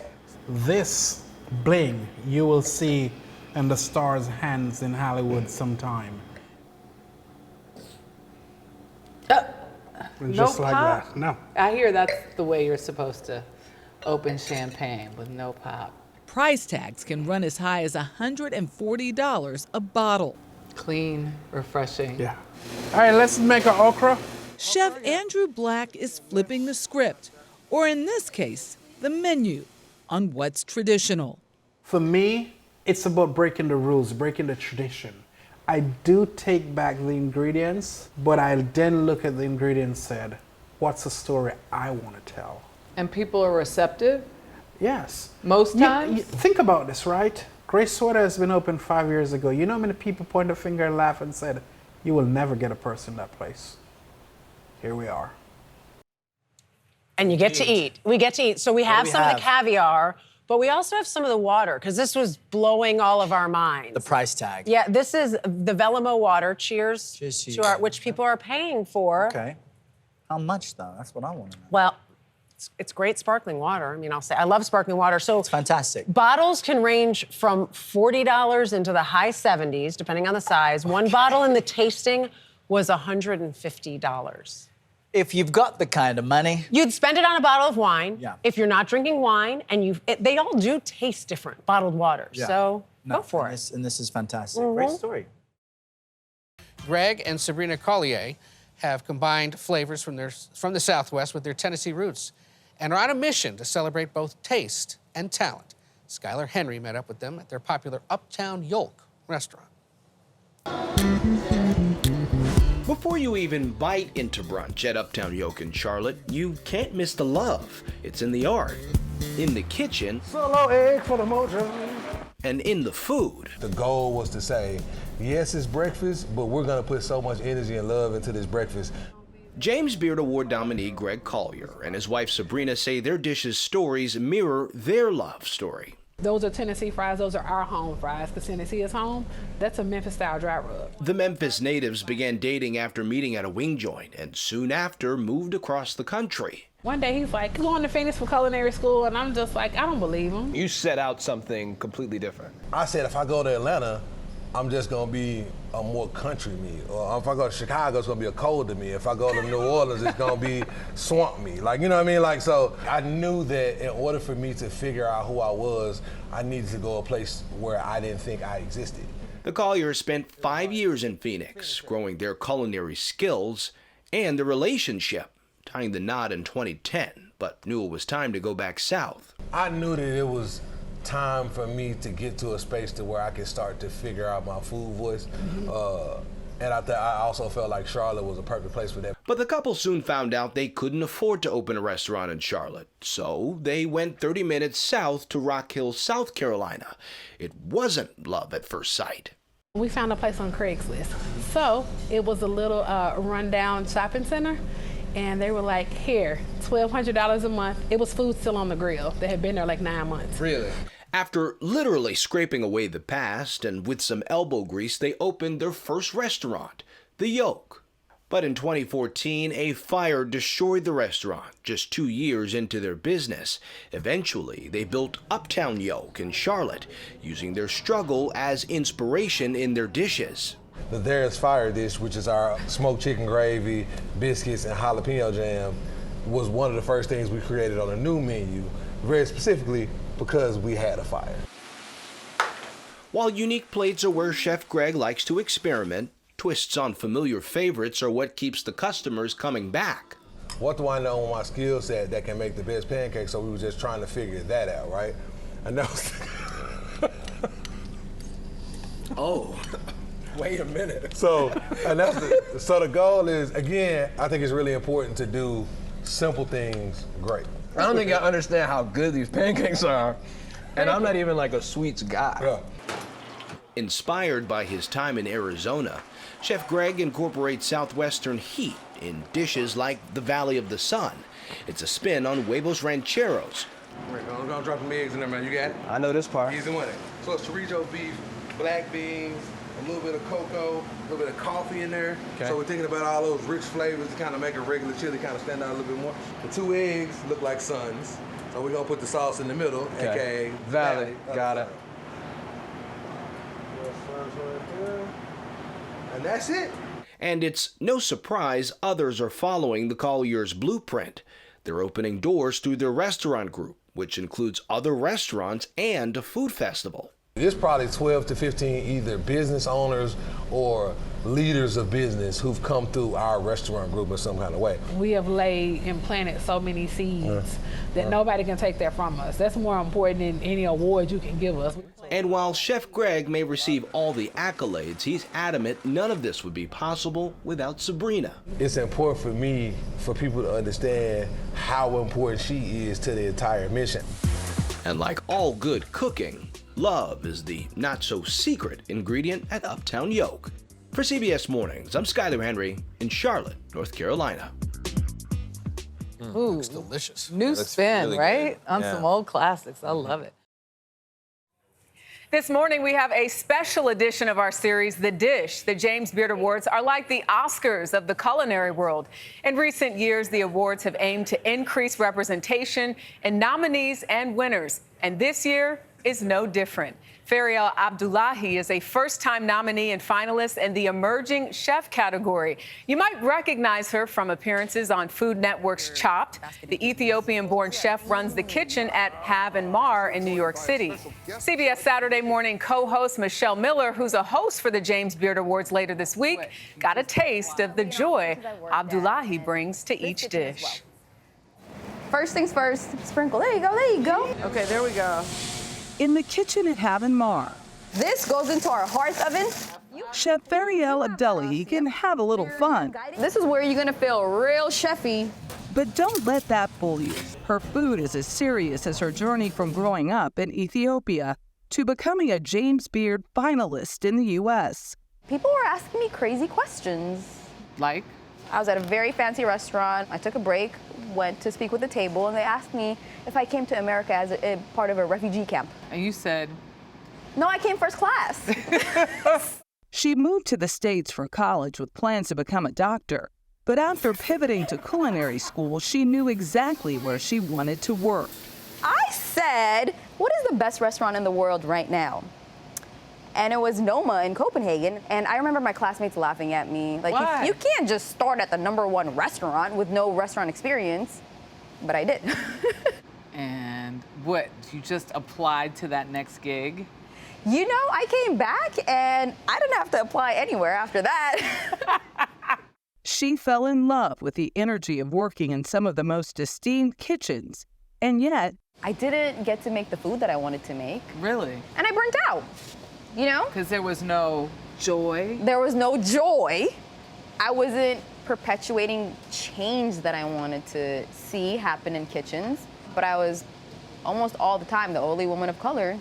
[SPEAKER 7] this bling you will see in the stars' hands in Hollywood sometime. Just
[SPEAKER 6] no
[SPEAKER 7] like
[SPEAKER 6] pop?
[SPEAKER 7] that. No.
[SPEAKER 6] I hear that's the way you're supposed to open champagne, with no pop.
[SPEAKER 2] Price tags can run as high as $140 a bottle.
[SPEAKER 6] Clean, refreshing.
[SPEAKER 7] Yeah. All right, let's make an okra.
[SPEAKER 2] Chef Andrew Black is flipping the script, or in this case, the menu, on what's traditional.
[SPEAKER 7] For me, it's about breaking the rules, breaking the tradition. I do take back the ingredients, but I then look at the ingredients and said, what's the story I want to tell?
[SPEAKER 6] And people are receptive?
[SPEAKER 7] Yes.
[SPEAKER 6] Most times?
[SPEAKER 7] Think about this, right? Gray Sweater has been open 5 years ago. You know how many people point a finger and laugh and said, you will never get a person in that place. Here we are.
[SPEAKER 4] And you get to eat. We get to eat. So we have some of the caviar, but we also have some of the water, because this was blowing all of our minds.
[SPEAKER 1] The price tag.
[SPEAKER 4] Yeah, this is the Velamo water. Cheers
[SPEAKER 1] to
[SPEAKER 4] to our, which people are paying for.
[SPEAKER 1] Okay. How much, though? That's what I want to know.
[SPEAKER 4] Well, it's great sparkling water. I mean, I'll say, I love sparkling water. So
[SPEAKER 1] it's fantastic.
[SPEAKER 4] Bottles can range from $40 into the high 70s, depending on the size. One bottle in the tasting was $150.
[SPEAKER 1] If you've got the kind of money.
[SPEAKER 4] You'd spend it on a bottle of wine.
[SPEAKER 1] Yeah.
[SPEAKER 4] If you're not drinking wine, and they all do taste different, bottled waters.
[SPEAKER 1] Yeah.
[SPEAKER 4] So go for it.
[SPEAKER 1] And this is fantastic.
[SPEAKER 4] Mm-hmm.
[SPEAKER 1] Great story.
[SPEAKER 8] Greg and Sabrina Collier have combined flavors from the Southwest with their Tennessee roots and are on a mission to celebrate both taste and talent. Skylar Henry met up with them at their popular Uptown Yolk restaurant.
[SPEAKER 21] Before you even bite into brunch at Uptown Yolk in Charlotte, you can't miss the love. It's in the art, in the kitchen,
[SPEAKER 19] Solo egg for the mojo.
[SPEAKER 21] and in the food.
[SPEAKER 10] The goal was to say, yes, it's breakfast, but we're gonna put so much energy and love into this breakfast.
[SPEAKER 21] James Beard Award nominee Greg Collier and his wife Sabrina say their dishes' stories mirror their love story.
[SPEAKER 6] Those are Tennessee fries. Those are our home fries, because Tennessee is home. That's a Memphis-style dry rub.
[SPEAKER 21] The Memphis natives began dating after meeting at a wing joint and soon after moved across the country.
[SPEAKER 6] One day he's like, going to Phoenix for culinary school, and I'm just like, I don't believe him.
[SPEAKER 22] You set out something completely different.
[SPEAKER 10] I said, if I go to Atlanta, I'm just gonna be a more country me. Or if I go to Chicago, it's gonna be a colder me. If I go to New Orleans, it's gonna be swamp me. Like, you know what I mean? Like, so I knew that in order for me to figure out who I was, I needed to go a place where I didn't think I existed.
[SPEAKER 21] The Colliers spent 5 years in Phoenix, growing their culinary skills and the relationship, tying the knot in 2010, but knew it was time to go back south.
[SPEAKER 10] I knew that it was time for me to get to a space to where I could start to figure out my food voice. And I also felt like Charlotte was a perfect place for that.
[SPEAKER 21] But the couple soon found out they couldn't afford to open a restaurant in Charlotte, so they went 30 minutes south to Rock Hill, South Carolina. It wasn't love at first sight.
[SPEAKER 6] We found a place on Craigslist. So it was a little rundown shopping center. And they were like, here, $1,200 a month. It was food still on the grill. They had been there like 9 months.
[SPEAKER 21] Really? After literally scraping away the past and with some elbow grease, they opened their first restaurant, The Yolk. But in 2014, a fire destroyed the restaurant just 2 years into their business. Eventually, they built Uptown Yolk in Charlotte, using their struggle as inspiration in their dishes.
[SPEAKER 10] The There's Fire dish, which is our smoked chicken gravy, biscuits, and jalapeno jam, was one of the first things we created on a new menu, very specifically because we had a fire.
[SPEAKER 21] While unique plates are where Chef Greg likes to experiment, twists on familiar favorites are what keeps the customers coming back.
[SPEAKER 10] What do I know on my skill set that can make the best pancakes? So we were just trying to figure that out, right? And that was
[SPEAKER 21] Oh.
[SPEAKER 10] Wait a minute. So, and that's so the goal is, again, I think it's really important to do simple things great.
[SPEAKER 22] I don't think y'all understand how good these pancakes are. And I'm not even like a sweets guy.
[SPEAKER 10] Yeah.
[SPEAKER 21] Inspired by his time in Arizona, Chef Greg incorporates Southwestern heat in dishes like the Valley of the Sun. It's a spin on huevos rancheros.
[SPEAKER 10] Wait, don't drop them eggs in there, man. You got it?
[SPEAKER 22] I know this part.
[SPEAKER 10] Easy winning. So it's chorizo beef, black beans, a little bit of cocoa, a little bit of coffee in there.
[SPEAKER 22] Okay.
[SPEAKER 10] So we're thinking about all those rich flavors to kind of make a regular chili kind of stand out a little bit more. The 2 eggs look like suns. So we're gonna put the sauce in the middle,
[SPEAKER 22] Okay.
[SPEAKER 10] AKA
[SPEAKER 22] Valley. Got it.
[SPEAKER 10] And that's it.
[SPEAKER 21] And it's no surprise others are following the Colliers' blueprint. They're opening doors through their restaurant group, which includes other restaurants and a food festival.
[SPEAKER 10] There's probably 12 to 15 either business owners or leaders of business who've come through our restaurant group in some kind of way.
[SPEAKER 6] We have laid and planted so many seeds that nobody can take that from us. That's more important than any award you can give us.
[SPEAKER 21] And while Chef Greg may receive all the accolades, he's adamant none of this would be possible without Sabrina.
[SPEAKER 10] It's important for me, for people to understand how important she is to the entire mission.
[SPEAKER 21] And like all good cooking, love is the not-so-secret ingredient at Uptown Yolk. For CBS Mornings, I'm Skyler Henry in Charlotte, North Carolina.
[SPEAKER 5] Ooh,
[SPEAKER 8] Looks delicious.
[SPEAKER 5] new
[SPEAKER 11] Looks
[SPEAKER 5] spin,
[SPEAKER 11] really
[SPEAKER 5] right?
[SPEAKER 11] good.
[SPEAKER 5] On
[SPEAKER 11] Yeah.
[SPEAKER 5] some old classics. I love it.
[SPEAKER 12] This morning, we have a special edition of our series, The Dish. The James Beard Awards are like the Oscars of the culinary world. In recent years, the awards have aimed to increase representation in nominees and winners. And this year is no different. Fariel Abdullahi is a first-time nominee and finalist in the Emerging Chef category. You might recognize her from appearances on Food Network's Chopped. The Ethiopian-born chef runs the kitchen at Have and Mar in New York City. CBS Saturday Morning co-host Michelle Miller, who's a host for the James Beard Awards later this week, got a taste of the joy Abdullahi brings to each dish.
[SPEAKER 13] First things first, sprinkle. There you go, there you go.
[SPEAKER 2] Okay, there we go. In the kitchen at Have and Mar.
[SPEAKER 13] This goes into our hearth oven.
[SPEAKER 2] Chef Fariel Abdullahi can have a little fun.
[SPEAKER 13] This is where you're gonna feel real chefy.
[SPEAKER 2] But don't let that fool you. Her food is as serious as her journey from growing up in Ethiopia to becoming a James Beard finalist in the U.S.
[SPEAKER 13] People were asking me crazy questions.
[SPEAKER 5] Like?
[SPEAKER 13] I was at a very fancy restaurant. I took a break, went to speak with the table, and they asked me if I came to America as a part of a refugee camp.
[SPEAKER 5] And you said?
[SPEAKER 13] No, I came first class.
[SPEAKER 2] She moved to the States for college with plans to become a doctor. But after pivoting to culinary school, she knew exactly where she wanted to work.
[SPEAKER 13] I said, what is the best restaurant in the world right now? And it was Noma in Copenhagen. And I remember my classmates laughing at me. Like,
[SPEAKER 5] Why?
[SPEAKER 13] you can't just start at the #1 restaurant with no restaurant experience. But I did.
[SPEAKER 5] And what, you just applied to that next gig?
[SPEAKER 13] You know, I came back and I didn't have to apply anywhere after that.
[SPEAKER 2] She fell in love with the energy of working in some of the most esteemed kitchens. And yet,
[SPEAKER 13] I didn't get to make the food that I wanted to make.
[SPEAKER 5] Really?
[SPEAKER 13] And I burnt out, you know?
[SPEAKER 5] Because there was no joy?
[SPEAKER 13] There was no joy. I wasn't perpetuating change that I wanted to see happen in kitchens, but I was almost all the time the only woman of color.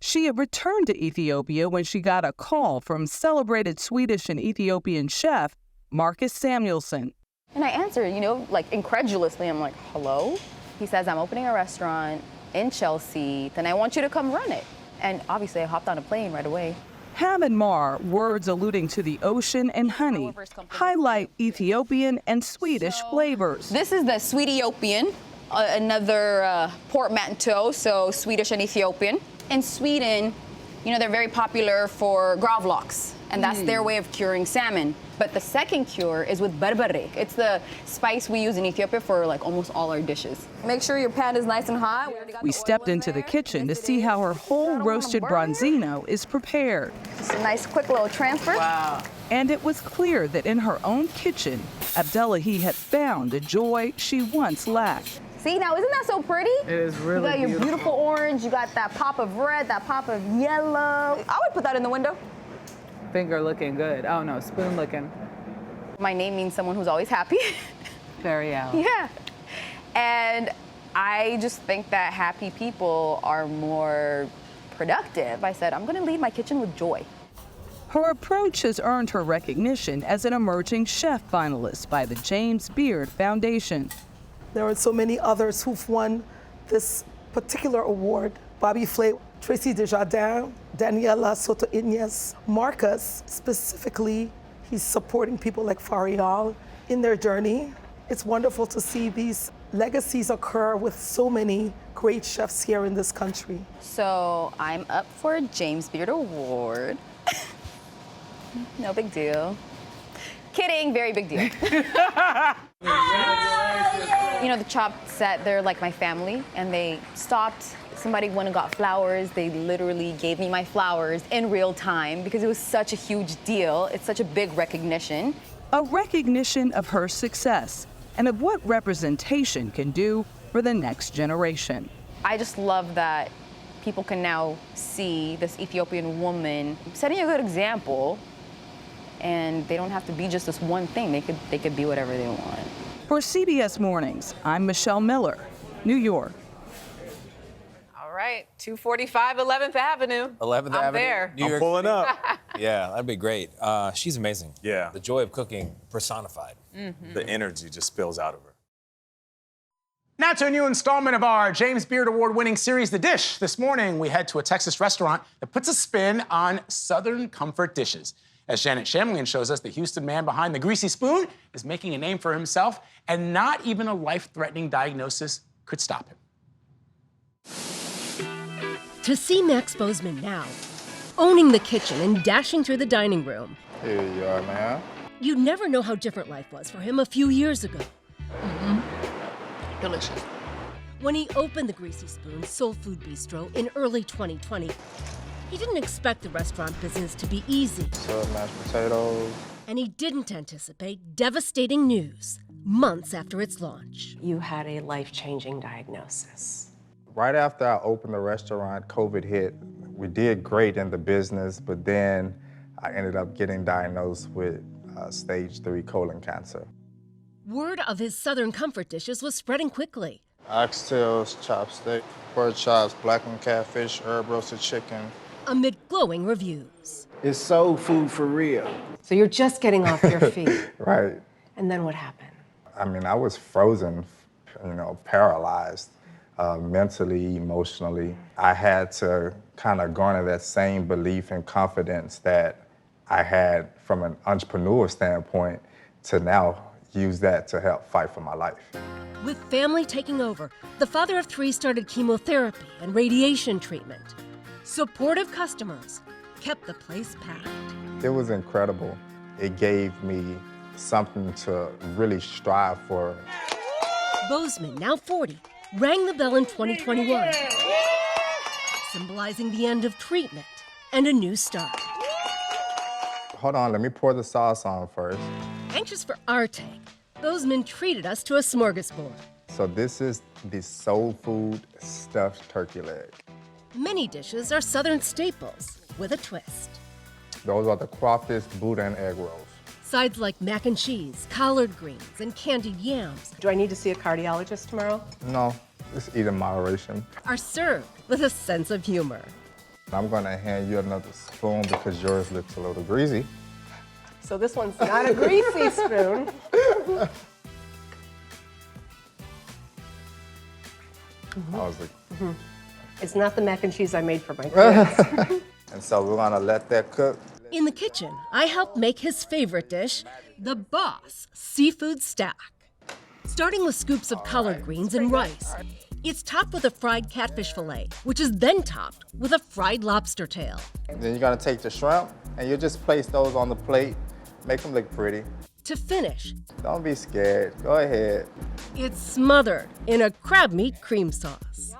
[SPEAKER 2] She had returned to Ethiopia when she got a call from celebrated Swedish and Ethiopian chef Marcus Samuelsson.
[SPEAKER 13] And I answered, you know, like incredulously. I'm like, hello? He says, I'm opening a restaurant in Chelsea, then I want you to come run it. And obviously I hopped on a plane right away.
[SPEAKER 2] Ham and mar, words alluding to the ocean and honey, highlight Ethiopian and Swedish flavors.
[SPEAKER 13] This is the Swediopian, another portmanteau, so Swedish and Ethiopian. In Sweden, you know, they're very popular for gravlax, and that's their way of curing salmon. But the second cure is with berbere. It's the spice we use in Ethiopia for like almost all our dishes. Make sure your pan is nice and hot.
[SPEAKER 2] We stepped into the kitchen to see how her whole roasted bronzino is prepared.
[SPEAKER 13] Just a nice quick little transfer.
[SPEAKER 5] Wow.
[SPEAKER 2] And it was clear that in her own kitchen, Abdullahi had found a joy she once lacked.
[SPEAKER 13] See, now isn't that so pretty?
[SPEAKER 5] It is really
[SPEAKER 13] You got your beautiful orange, you got that pop of red, that pop of yellow. I would put that in the window.
[SPEAKER 5] Finger looking good. Oh no, spoon looking.
[SPEAKER 13] My name means someone who's always happy.
[SPEAKER 5] Very out.
[SPEAKER 13] Yeah. And I just think that happy people are more productive. I said, I'm gonna lead my kitchen with joy.
[SPEAKER 2] Her approach has earned her recognition as an emerging chef finalist by the James Beard Foundation.
[SPEAKER 14] There are so many others who've won this particular award. Bobby Flay, Tracy Desjardins, Daniela Soto-Inez, Marcus specifically. He's supporting people like Farial in their journey. It's wonderful to see these legacies occur with so many great chefs here in this country.
[SPEAKER 13] So I'm up for a James Beard Award. No big deal. Kidding, very big deal. You know, the Chop set, they're like my family, and they stopped. Somebody went and got flowers. They literally gave me my flowers in real time because it was such a huge deal. It's such a big recognition.
[SPEAKER 2] A recognition of her success and of what representation can do for the next generation.
[SPEAKER 13] I just love that people can now see this Ethiopian woman setting a good example, and they don't have to be just this one thing. They could be whatever they want.
[SPEAKER 2] For CBS Mornings, I'm Michelle Miller, New York.
[SPEAKER 12] All right, 245 11th Avenue.
[SPEAKER 11] 11th
[SPEAKER 12] I'm
[SPEAKER 11] Avenue.
[SPEAKER 12] there.
[SPEAKER 11] New York
[SPEAKER 16] pulling
[SPEAKER 11] City.
[SPEAKER 16] up.
[SPEAKER 11] Yeah, that'd be great. She's amazing.
[SPEAKER 16] Yeah.
[SPEAKER 11] The joy of cooking personified.
[SPEAKER 16] The energy just spills out of her.
[SPEAKER 15] Now to a new installment of our James Beard Award-winning series, The Dish. This morning, we head to a Texas restaurant that puts a spin on Southern comfort dishes. As Janet Shamlian shows us, the Houston man behind the Greasy spoon is making a name for himself, and not even a life-threatening diagnosis could stop him.
[SPEAKER 17] To see Max Bozeman now, owning the kitchen and dashing through the dining room.
[SPEAKER 20] Here you are, man.
[SPEAKER 17] You'd never know how different life was for him a few years ago.
[SPEAKER 12] Delicious.
[SPEAKER 17] When he opened the Greasy Spoon Soul Food Bistro in early 2020, he didn't expect the restaurant business to be easy.
[SPEAKER 20] So mashed potatoes.
[SPEAKER 17] And he didn't anticipate devastating news months after its launch.
[SPEAKER 18] You had a life-changing diagnosis.
[SPEAKER 20] Right after I opened the restaurant, COVID hit. We did great in the business, but then I ended up getting diagnosed with stage 3 colon cancer.
[SPEAKER 17] Word of his Southern comfort dishes was spreading quickly.
[SPEAKER 20] Oxtails, chopstick, pork chops, blackened catfish, herb roasted chicken.
[SPEAKER 17] Amid glowing reviews.
[SPEAKER 19] It's soul food for real.
[SPEAKER 4] So you're just getting off your feet.
[SPEAKER 20] Right.
[SPEAKER 4] And then what happened?
[SPEAKER 20] I mean, I was frozen, paralyzed, mentally, emotionally. I had to kind of garner that same belief and confidence that I had from an entrepreneur standpoint to now use that to help fight for my life.
[SPEAKER 17] With family taking over, the father of 3 started chemotherapy and radiation treatment. Supportive customers kept the place packed.
[SPEAKER 20] It was incredible. It gave me something to really strive for.
[SPEAKER 17] Bozeman, now 40, rang the bell in 2021, symbolizing the end of treatment and a new start.
[SPEAKER 20] Hold on, let me pour the sauce on first.
[SPEAKER 17] Anxious for our take, Bozeman treated us to a smorgasbord.
[SPEAKER 20] So this is the soul food stuffed turkey leg.
[SPEAKER 17] Many dishes are Southern staples with a twist.
[SPEAKER 20] Those are the crawfish, Buddha, and egg rolls.
[SPEAKER 17] Sides like mac and cheese, collard greens, and candied yams
[SPEAKER 4] Do I need to see a cardiologist tomorrow?
[SPEAKER 20] No, just eat in moderation.
[SPEAKER 17] are served with a sense of humor.
[SPEAKER 20] I'm gonna hand you another spoon because yours looks a little greasy.
[SPEAKER 4] So this one's not a greasy spoon. It's not the mac and cheese I made for my kids.
[SPEAKER 20] And so we're gonna let that cook.
[SPEAKER 17] In the kitchen, I helped make his favorite dish, the Boss Seafood Stack. Starting with scoops of collard greens and rice. It's topped with a fried catfish fillet, which is then topped with a fried lobster tail.
[SPEAKER 20] Then you're gonna take the shrimp and you just place those on the plate, make them look pretty.
[SPEAKER 17] To finish,
[SPEAKER 20] Don't be scared, go ahead.
[SPEAKER 17] it's smothered in a crab meat cream sauce.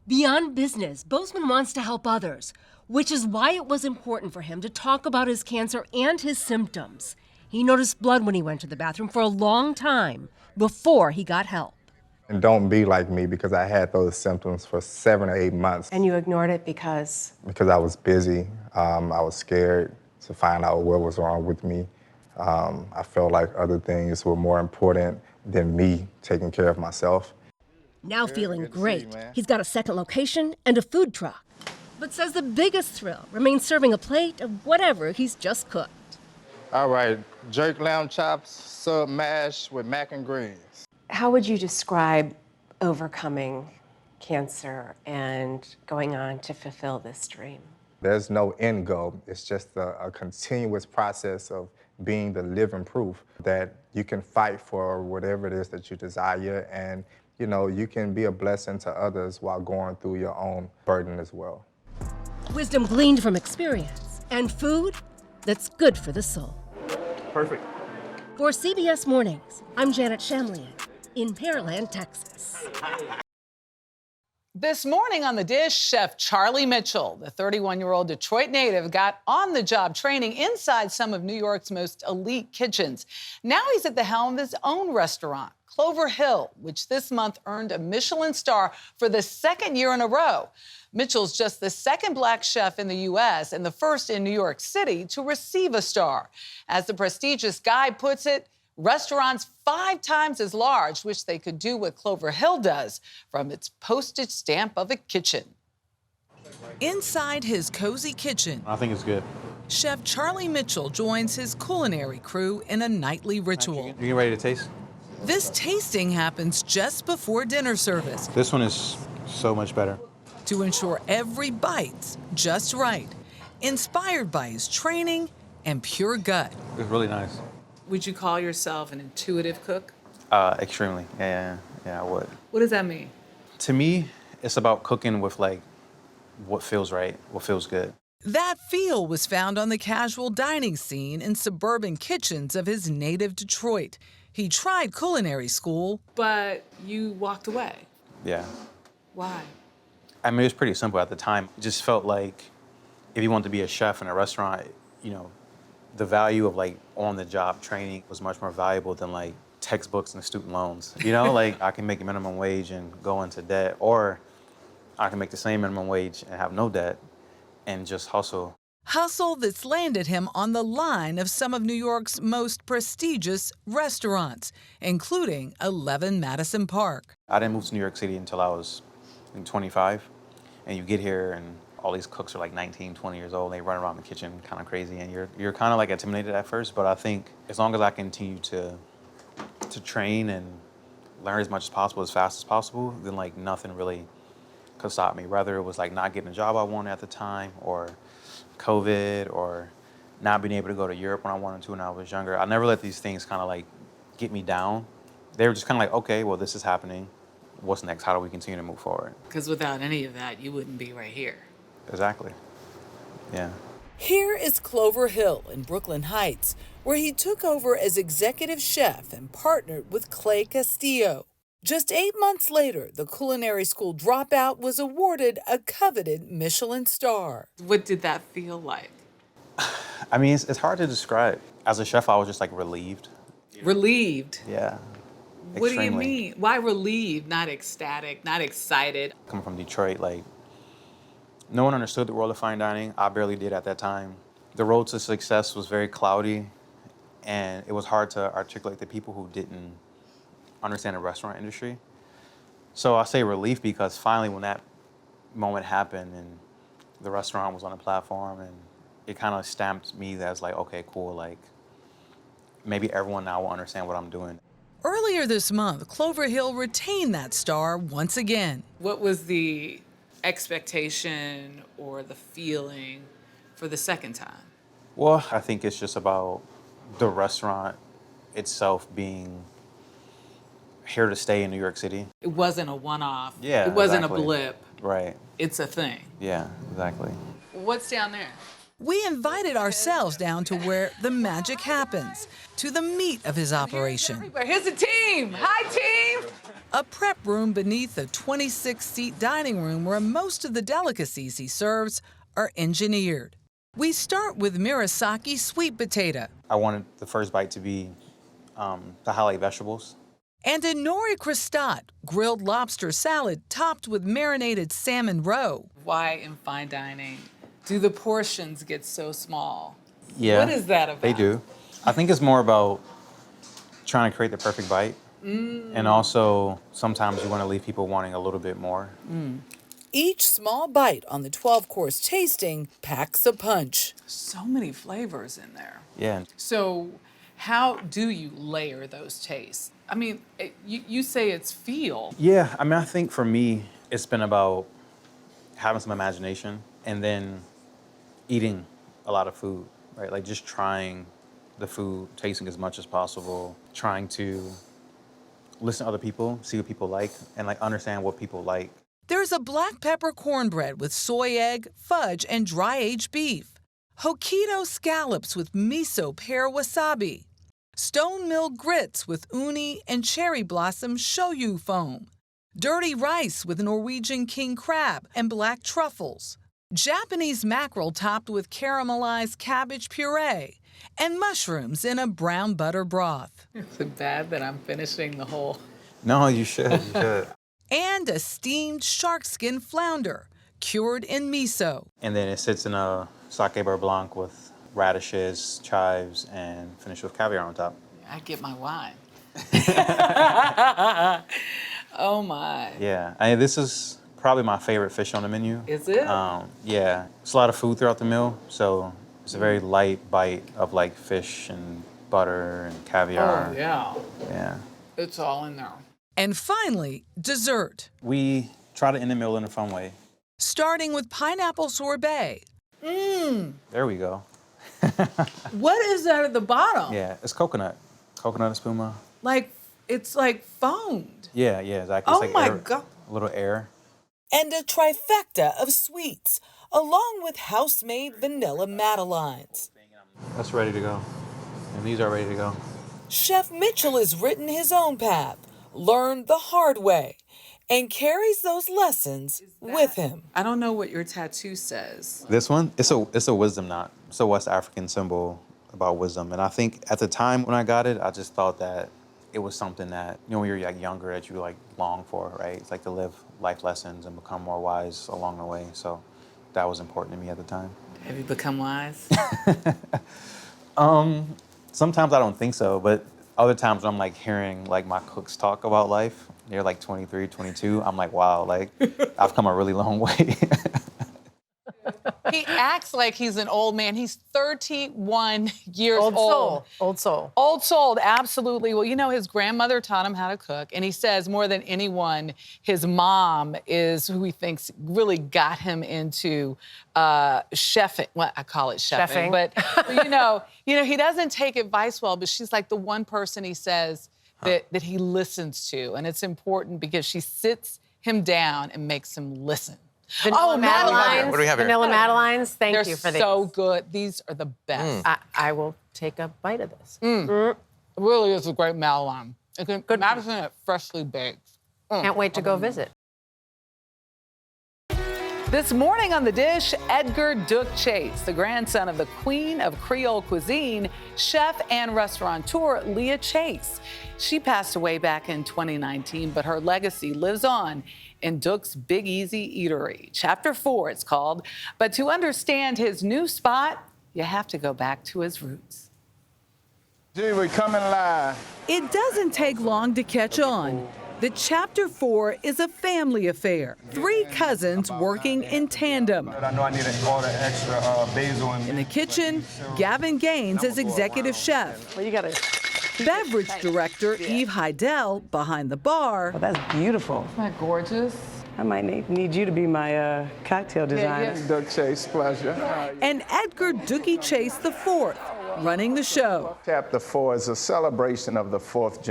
[SPEAKER 17] Beyond business, Bozeman wants to help others, which is why it was important for him to talk about his cancer and his symptoms. He noticed blood when he went to the bathroom for a long time before he got help.
[SPEAKER 20] And don't be like me because I had those symptoms for 7 or 8 months.
[SPEAKER 4] And you ignored it because?
[SPEAKER 20] Because I was busy, I was scared to find out what was wrong with me. I felt like other things were more important than me taking care of myself.
[SPEAKER 17] Now feeling
[SPEAKER 20] good to see
[SPEAKER 17] great,
[SPEAKER 20] you, man.
[SPEAKER 17] he's got a second location and a food truck, but says the biggest thrill remains serving a plate of whatever he's just cooked.
[SPEAKER 20] All right, jerk lamb chops, sub mash with mac and greens.
[SPEAKER 4] How would you describe overcoming cancer and going on to fulfill this dream?
[SPEAKER 20] There's no end goal. It's just a continuous process of being the living proof that you can fight for whatever it is that you desire, and you can be a blessing to others while going through your own burden as well.
[SPEAKER 17] Wisdom gleaned from experience and food that's good for the soul.
[SPEAKER 16] Perfect.
[SPEAKER 17] For CBS Mornings, I'm Janet Shamlian in Pearland, Texas.
[SPEAKER 5] This morning on The Dish, Chef Charlie Mitchell, the 31-year-old Detroit native, got on-the-job training inside some of New York's most elite kitchens. Now he's at the helm of his own restaurant, Clover Hill, which this month earned a Michelin star for the 2nd year in a row. Mitchell's just the 2nd Black chef in the U.S. and the 1st in New York City to receive a star. As the prestigious guide puts it, restaurants 5 times as large wish they could do what Clover Hill does from its postage stamp of a kitchen. Inside his cozy kitchen,
[SPEAKER 3] I think it's good.
[SPEAKER 5] Chef Charlie Mitchell joins his culinary crew in a nightly ritual.
[SPEAKER 3] You getting ready to taste?
[SPEAKER 5] This tasting happens just before dinner service
[SPEAKER 3] This one is so much better.
[SPEAKER 5] to ensure every bite's just right, inspired by his training and pure gut.
[SPEAKER 3] It's really nice.
[SPEAKER 5] Would you call yourself an intuitive cook?
[SPEAKER 3] Extremely. Yeah, I would.
[SPEAKER 5] What does that mean?
[SPEAKER 3] To me, it's about cooking with what feels right, what feels good.
[SPEAKER 5] That feel was found on the casual dining scene in suburban kitchens of his native Detroit. He tried culinary school, but you walked away.
[SPEAKER 3] Yeah.
[SPEAKER 5] Why?
[SPEAKER 3] I mean, it was pretty simple at the time. It just felt like if you wanted to be a chef in a restaurant, the value of on-the-job training was much more valuable than textbooks and student loans. I can make a minimum wage and go into debt, or I can make the same minimum wage and have no debt and just hustle.
[SPEAKER 2] Hustle that's landed him on the line of some of New York's most prestigious restaurants, including 11 Madison Park.
[SPEAKER 3] I didn't move to New York City until I was 25. And you get here and all these cooks are like 19, 20 years old. They run around the kitchen kind of crazy and you're kind of like intimidated at first. But I think as long as I continue to train and learn as much as possible, as fast as possible, then like nothing really could stop me. Whether it was like not getting a job I wanted at the time or COVID or not being able to go to Europe when I wanted to when I was younger. I never let these things kind of like get me down. They were just kind of like, okay, well, this is happening. What's next? How do we continue to move forward?
[SPEAKER 5] Because without any of that, you wouldn't be right here.
[SPEAKER 3] Exactly. Yeah.
[SPEAKER 2] Here is Clover Hill in Brooklyn Heights, where he took over as executive chef and partnered with Clay Castillo. Just 8 months later, the culinary school dropout was awarded a coveted Michelin star.
[SPEAKER 5] What did that feel like?
[SPEAKER 3] I mean, it's hard to describe. As a chef, I was just like relieved.
[SPEAKER 5] Relieved?
[SPEAKER 3] Yeah.
[SPEAKER 5] What do you
[SPEAKER 3] Extremely.
[SPEAKER 5] mean? Why relieved, not ecstatic, not excited?
[SPEAKER 3] Coming from Detroit, like, no one understood the world of fine dining. I barely did at that time. The road to success was very cloudy, and it was hard to articulate to people who didn't understand the restaurant industry. So I say relief because finally when that moment happened and the restaurant was on the platform, and it kind of stamped me as like, okay, cool, like maybe everyone now will understand what I'm doing.
[SPEAKER 2] Earlier this month, Clover Hill retained that star once again.
[SPEAKER 5] What was the expectation or the feeling for the second time?
[SPEAKER 3] Well, I think it's just about the restaurant itself being here to stay in New York City.
[SPEAKER 5] It wasn't a one-off.
[SPEAKER 3] Yeah,
[SPEAKER 5] It wasn't
[SPEAKER 3] exactly.
[SPEAKER 5] a blip.
[SPEAKER 3] Right.
[SPEAKER 5] It's a thing.
[SPEAKER 3] Yeah, exactly.
[SPEAKER 5] What's down there?
[SPEAKER 2] We invited ourselves down to where the magic happens, to the meat of his operation.
[SPEAKER 5] Here's the team. Hi, team.
[SPEAKER 2] A prep room beneath a 26-seat dining room where most of the delicacies he serves are engineered. We start with Murasaki sweet potato.
[SPEAKER 3] I wanted the first bite to be the highlight vegetables.
[SPEAKER 2] And a nori crustat, grilled lobster salad topped with marinated salmon roe.
[SPEAKER 5] Why in fine dining do the portions get so small?
[SPEAKER 3] Yeah.
[SPEAKER 5] What is that about?
[SPEAKER 3] They do. I think it's more about trying to create the perfect bite. And also, sometimes you want to leave people wanting a little bit more.
[SPEAKER 2] Each small bite on the 12-course tasting packs a punch.
[SPEAKER 5] So many flavors in there.
[SPEAKER 3] Yeah.
[SPEAKER 5] So how do you layer those tastes? I mean, you say it's feel.
[SPEAKER 3] Yeah, I mean, I think for me, it's been about having some imagination and then eating a lot of food, right? Like just trying the food, tasting as much as possible, trying to listen to other people, see what people like, and like understand what people like.
[SPEAKER 2] There's a black pepper cornbread with soy egg, fudge, and dry-aged beef. Hokkaido scallops with miso pear wasabi. Stone mill grits with uni and cherry blossom shoyu foam. Dirty rice with Norwegian king crab and black truffles. Japanese mackerel topped with caramelized cabbage puree. And mushrooms in a brown butter broth.
[SPEAKER 5] Is it bad that I'm finishing the whole?
[SPEAKER 3] No, you should. You should.
[SPEAKER 2] And a steamed shark skin flounder, cured in miso.
[SPEAKER 3] And then it sits in a sake beurre blanc with radishes, chives, and finished with caviar on top.
[SPEAKER 5] I get my wine. Oh my.
[SPEAKER 3] Yeah, this is probably my favorite fish on the menu.
[SPEAKER 5] Is it?
[SPEAKER 3] Yeah, it's a lot of food throughout the meal, so it's a very light bite of like fish and butter and caviar.
[SPEAKER 5] Oh yeah.
[SPEAKER 3] Yeah.
[SPEAKER 5] It's all in there.
[SPEAKER 2] And finally, dessert.
[SPEAKER 3] We try to end the meal in a fun way.
[SPEAKER 2] Starting with pineapple sorbet.
[SPEAKER 3] There we go.
[SPEAKER 5] What is that at the bottom?
[SPEAKER 3] Yeah, it's coconut. Coconut espuma.
[SPEAKER 5] Like, it's like foamed.
[SPEAKER 3] Yeah, exactly.
[SPEAKER 5] Oh
[SPEAKER 3] It's like
[SPEAKER 5] my
[SPEAKER 3] air,
[SPEAKER 5] God.
[SPEAKER 3] A little air.
[SPEAKER 2] And a trifecta of sweets, along with house-made vanilla madeleines.
[SPEAKER 3] That's ready to go. And these are ready to go.
[SPEAKER 2] Chef Mitchell has written his own path, learned the hard way, and carries those lessons with him.
[SPEAKER 5] I don't know what your tattoo says.
[SPEAKER 3] This one, it's a wisdom knot. It's a West African symbol about wisdom. And I think at the time when I got it, I just thought that it was something that, when you're like younger, that you like long for, right? It's like to live life lessons and become more wise along the way. So that was important to me at the time.
[SPEAKER 5] Have you become wise?
[SPEAKER 3] Sometimes I don't think so, but other times when I'm like hearing like my cooks talk about life, they're like 23, 22, I'm like, wow, like I've come a really long way.
[SPEAKER 5] He acts like he's an old man. He's 31 years old.
[SPEAKER 4] Old soul.
[SPEAKER 5] Old soul, absolutely. Well, his grandmother taught him how to cook, and he says more than anyone, his mom is who he thinks really got him into chefing. Well, I call it chefing. But he doesn't take advice well, but she's like the one person he says that he listens to, and it's important because she sits him down and makes him listen.
[SPEAKER 4] Vanilla Madeleines.
[SPEAKER 3] What do we have here?
[SPEAKER 4] Vanilla Madeleines. Thank you for these.
[SPEAKER 5] They're so good. These are the best.
[SPEAKER 4] I will take a bite of this.
[SPEAKER 5] It really is a great Madeleine. Imagine it freshly baked.
[SPEAKER 4] Can't wait to go visit.
[SPEAKER 5] This morning on The Dish, Edgar Duke Chase, the grandson of the queen of Creole cuisine, chef and restaurateur Leah Chase. She passed away back in 2019, but her legacy lives on in Duke's Big Easy Eatery. Chapter 4, it's called. But to understand his new spot, you have to go back to his roots.
[SPEAKER 19] Gee, we're coming live.
[SPEAKER 2] It doesn't take long to catch on. The Chapter 4 is a family affair. 3 cousins working in tandem.
[SPEAKER 19] I know I need to order extra basil.
[SPEAKER 2] In the kitchen, Gavin Gaines is executive chef.
[SPEAKER 7] Well, you gotta.
[SPEAKER 2] Beverage director Eve Heidel behind the bar.
[SPEAKER 7] Oh, that's beautiful.
[SPEAKER 5] Isn't that gorgeous?
[SPEAKER 7] I might need you to be my cocktail designer.
[SPEAKER 19] Duke Chase, pleasure.
[SPEAKER 2] And Edgar Dookie Chase IV running the show.
[SPEAKER 9] Chapter 4 is a celebration of the 4th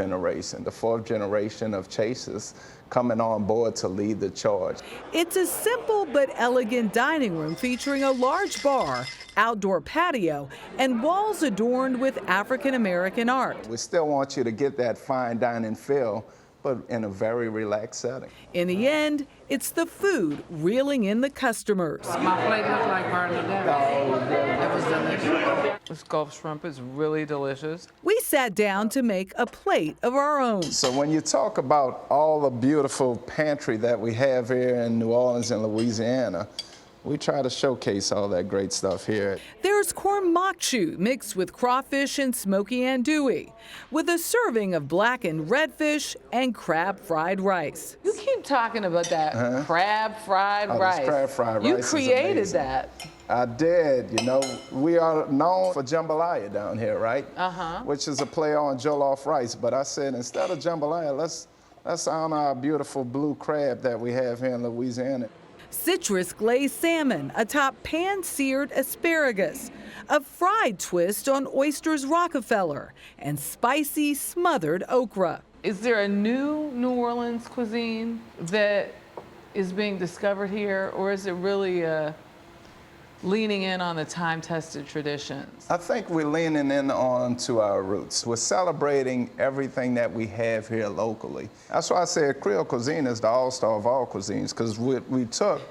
[SPEAKER 9] generation of Chases coming on board to lead the charge.
[SPEAKER 2] It's a simple but elegant dining room featuring a large bar, outdoor patio, and walls adorned with African-American art.
[SPEAKER 9] We still want you to get that fine dining feel, but in a very relaxed setting.
[SPEAKER 2] In the end, it's the food reeling in the customers.
[SPEAKER 5] My plate looks like Bernadette. It was delicious. This Gulf shrimp is really delicious.
[SPEAKER 2] We sat down to make a plate of our own.
[SPEAKER 9] So when you talk about all the beautiful pantry that we have here in New Orleans and Louisiana, we try to showcase all that great stuff here.
[SPEAKER 2] There's corn makchu mixed with crawfish and smoky andouille, with a serving of blackened redfish and crab fried rice.
[SPEAKER 5] You keep talking about that crab fried rice.
[SPEAKER 9] Crab fried
[SPEAKER 5] you
[SPEAKER 9] rice is
[SPEAKER 5] created
[SPEAKER 9] amazing.
[SPEAKER 5] that.
[SPEAKER 9] I did. We are known for jambalaya down here, right? Which is a play on jollof rice. But I said, instead of jambalaya, let's honor our beautiful blue crab that we have here in Louisiana.
[SPEAKER 2] Citrus glazed salmon atop pan-seared asparagus, a fried twist on oysters Rockefeller, and spicy smothered okra.
[SPEAKER 5] Is there a new New Orleans cuisine that is being discovered here, or is it really leaning in on the time-tested traditions?
[SPEAKER 9] I think we're leaning in on to our roots. We're celebrating everything that we have here locally. That's why I say Creole cuisine is the all-star of all cuisines, because what we took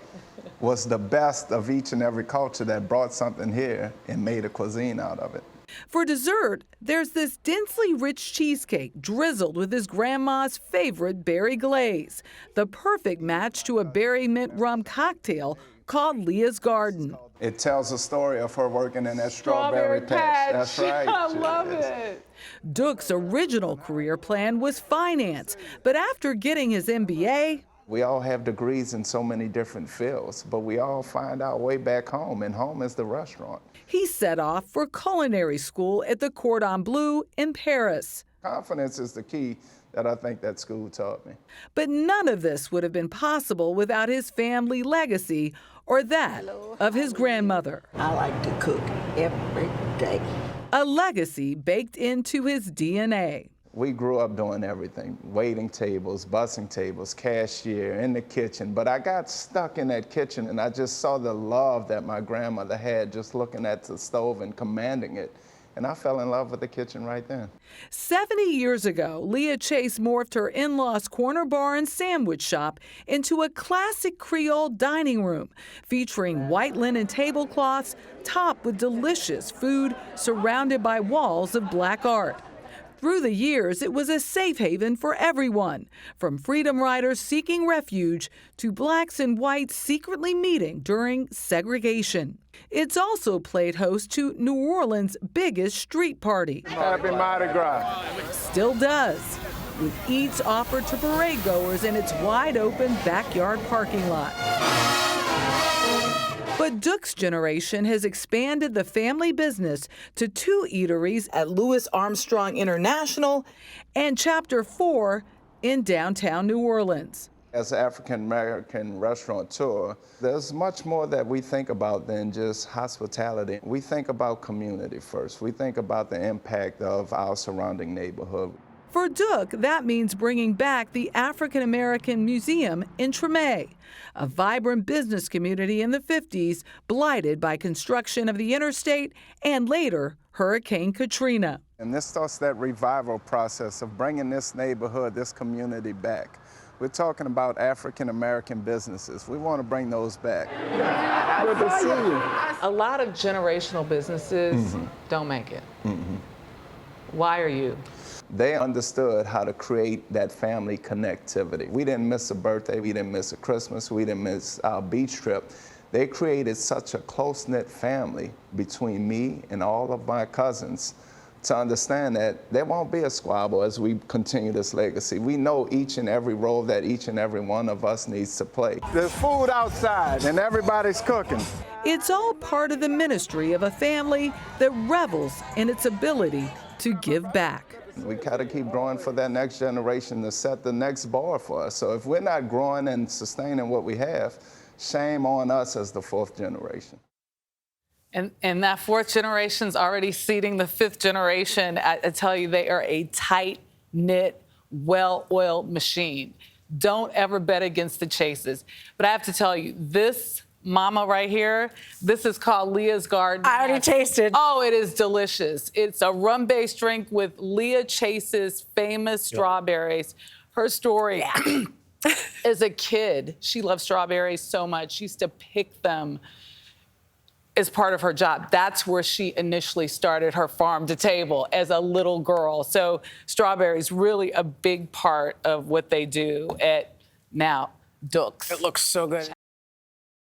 [SPEAKER 9] was the best of each and every culture that brought something here and made a cuisine out of it.
[SPEAKER 2] For dessert, there's this densely rich cheesecake drizzled with his grandma's favorite berry glaze, the perfect match to a berry mint rum cocktail called Leah's Garden.
[SPEAKER 9] It tells a story of her working in that strawberry patch. That's right.
[SPEAKER 5] I love it.
[SPEAKER 2] Duke's original career plan was finance, but after getting his MBA,
[SPEAKER 9] we all have degrees in so many different fields, but we all find our way back home, and home is the restaurant.
[SPEAKER 2] he set off for culinary school at the Cordon Bleu in Paris.
[SPEAKER 9] Confidence is the key that I think that school taught me.
[SPEAKER 2] But none of this would have been possible without his family legacy or that of his grandmother.
[SPEAKER 23] I like to cook every day.
[SPEAKER 2] A legacy baked into his DNA.
[SPEAKER 9] We grew up doing everything, waiting tables, bussing tables, cashier, in the kitchen. But I got stuck in that kitchen and I just saw the love that my grandmother had just looking at the stove and commanding it. And I fell in love with the kitchen right then.
[SPEAKER 2] 70 years ago, Leah Chase morphed her in-laws' corner bar and sandwich shop into a classic Creole dining room, featuring white linen tablecloths topped with delicious food surrounded by walls of black art. Through the years, it was a safe haven for everyone, from freedom riders seeking refuge to blacks and whites secretly meeting during segregation. It's also played host to New Orleans' biggest street party.
[SPEAKER 19] Happy Mardi Gras.
[SPEAKER 2] Still does, with eats offered to parade goers in its wide-open backyard parking lot. But Duke's generation has expanded the family business to 2 eateries at Louis Armstrong International and Chapter 4 in downtown New Orleans.
[SPEAKER 9] As an African-American restaurateur, there's much more that we think about than just hospitality. We think about community first. We think about the impact of our surrounding neighborhood.
[SPEAKER 2] For Duke, that means bringing back the African American Museum in Treme, a vibrant business community in the 50s blighted by construction of the interstate and later Hurricane Katrina.
[SPEAKER 9] And this starts that revival process of bringing this neighborhood, this community back. We're talking about African American businesses. We want to bring those back.
[SPEAKER 5] Good to see you. A lot of generational businesses don't make it. Why are you?
[SPEAKER 9] They understood how to create that family connectivity. We didn't miss a birthday, we didn't miss a Christmas, we didn't miss our beach trip. They created such a close-knit family between me and all of my cousins to understand that there won't be a squabble as we continue this legacy. We know each and every role that each and every one of us needs to play.
[SPEAKER 19] There's food outside and everybody's cooking.
[SPEAKER 2] It's all part of the ministry of a family that revels in its ability to give back.
[SPEAKER 9] We got to keep growing for that next generation to set the next bar for us. So if we're not growing and sustaining what we have, shame on us as the 4th generation.
[SPEAKER 5] And that 4th generation's already seeding the 5th generation. I tell you, they are a tight-knit, well-oiled machine. Don't ever bet against the Chases. But I have to tell you, this mama right here, this is called Leah's Garden.
[SPEAKER 12] I already tasted.
[SPEAKER 5] Oh, it is delicious. It's a rum-based drink with Leah Chase's famous strawberries. Her story, as a kid, she loved strawberries so much. She used to pick them as part of her job. That's where she initially started her farm to table as a little girl. So strawberries really a big part of what they do at now Duke's.
[SPEAKER 12] It looks so good.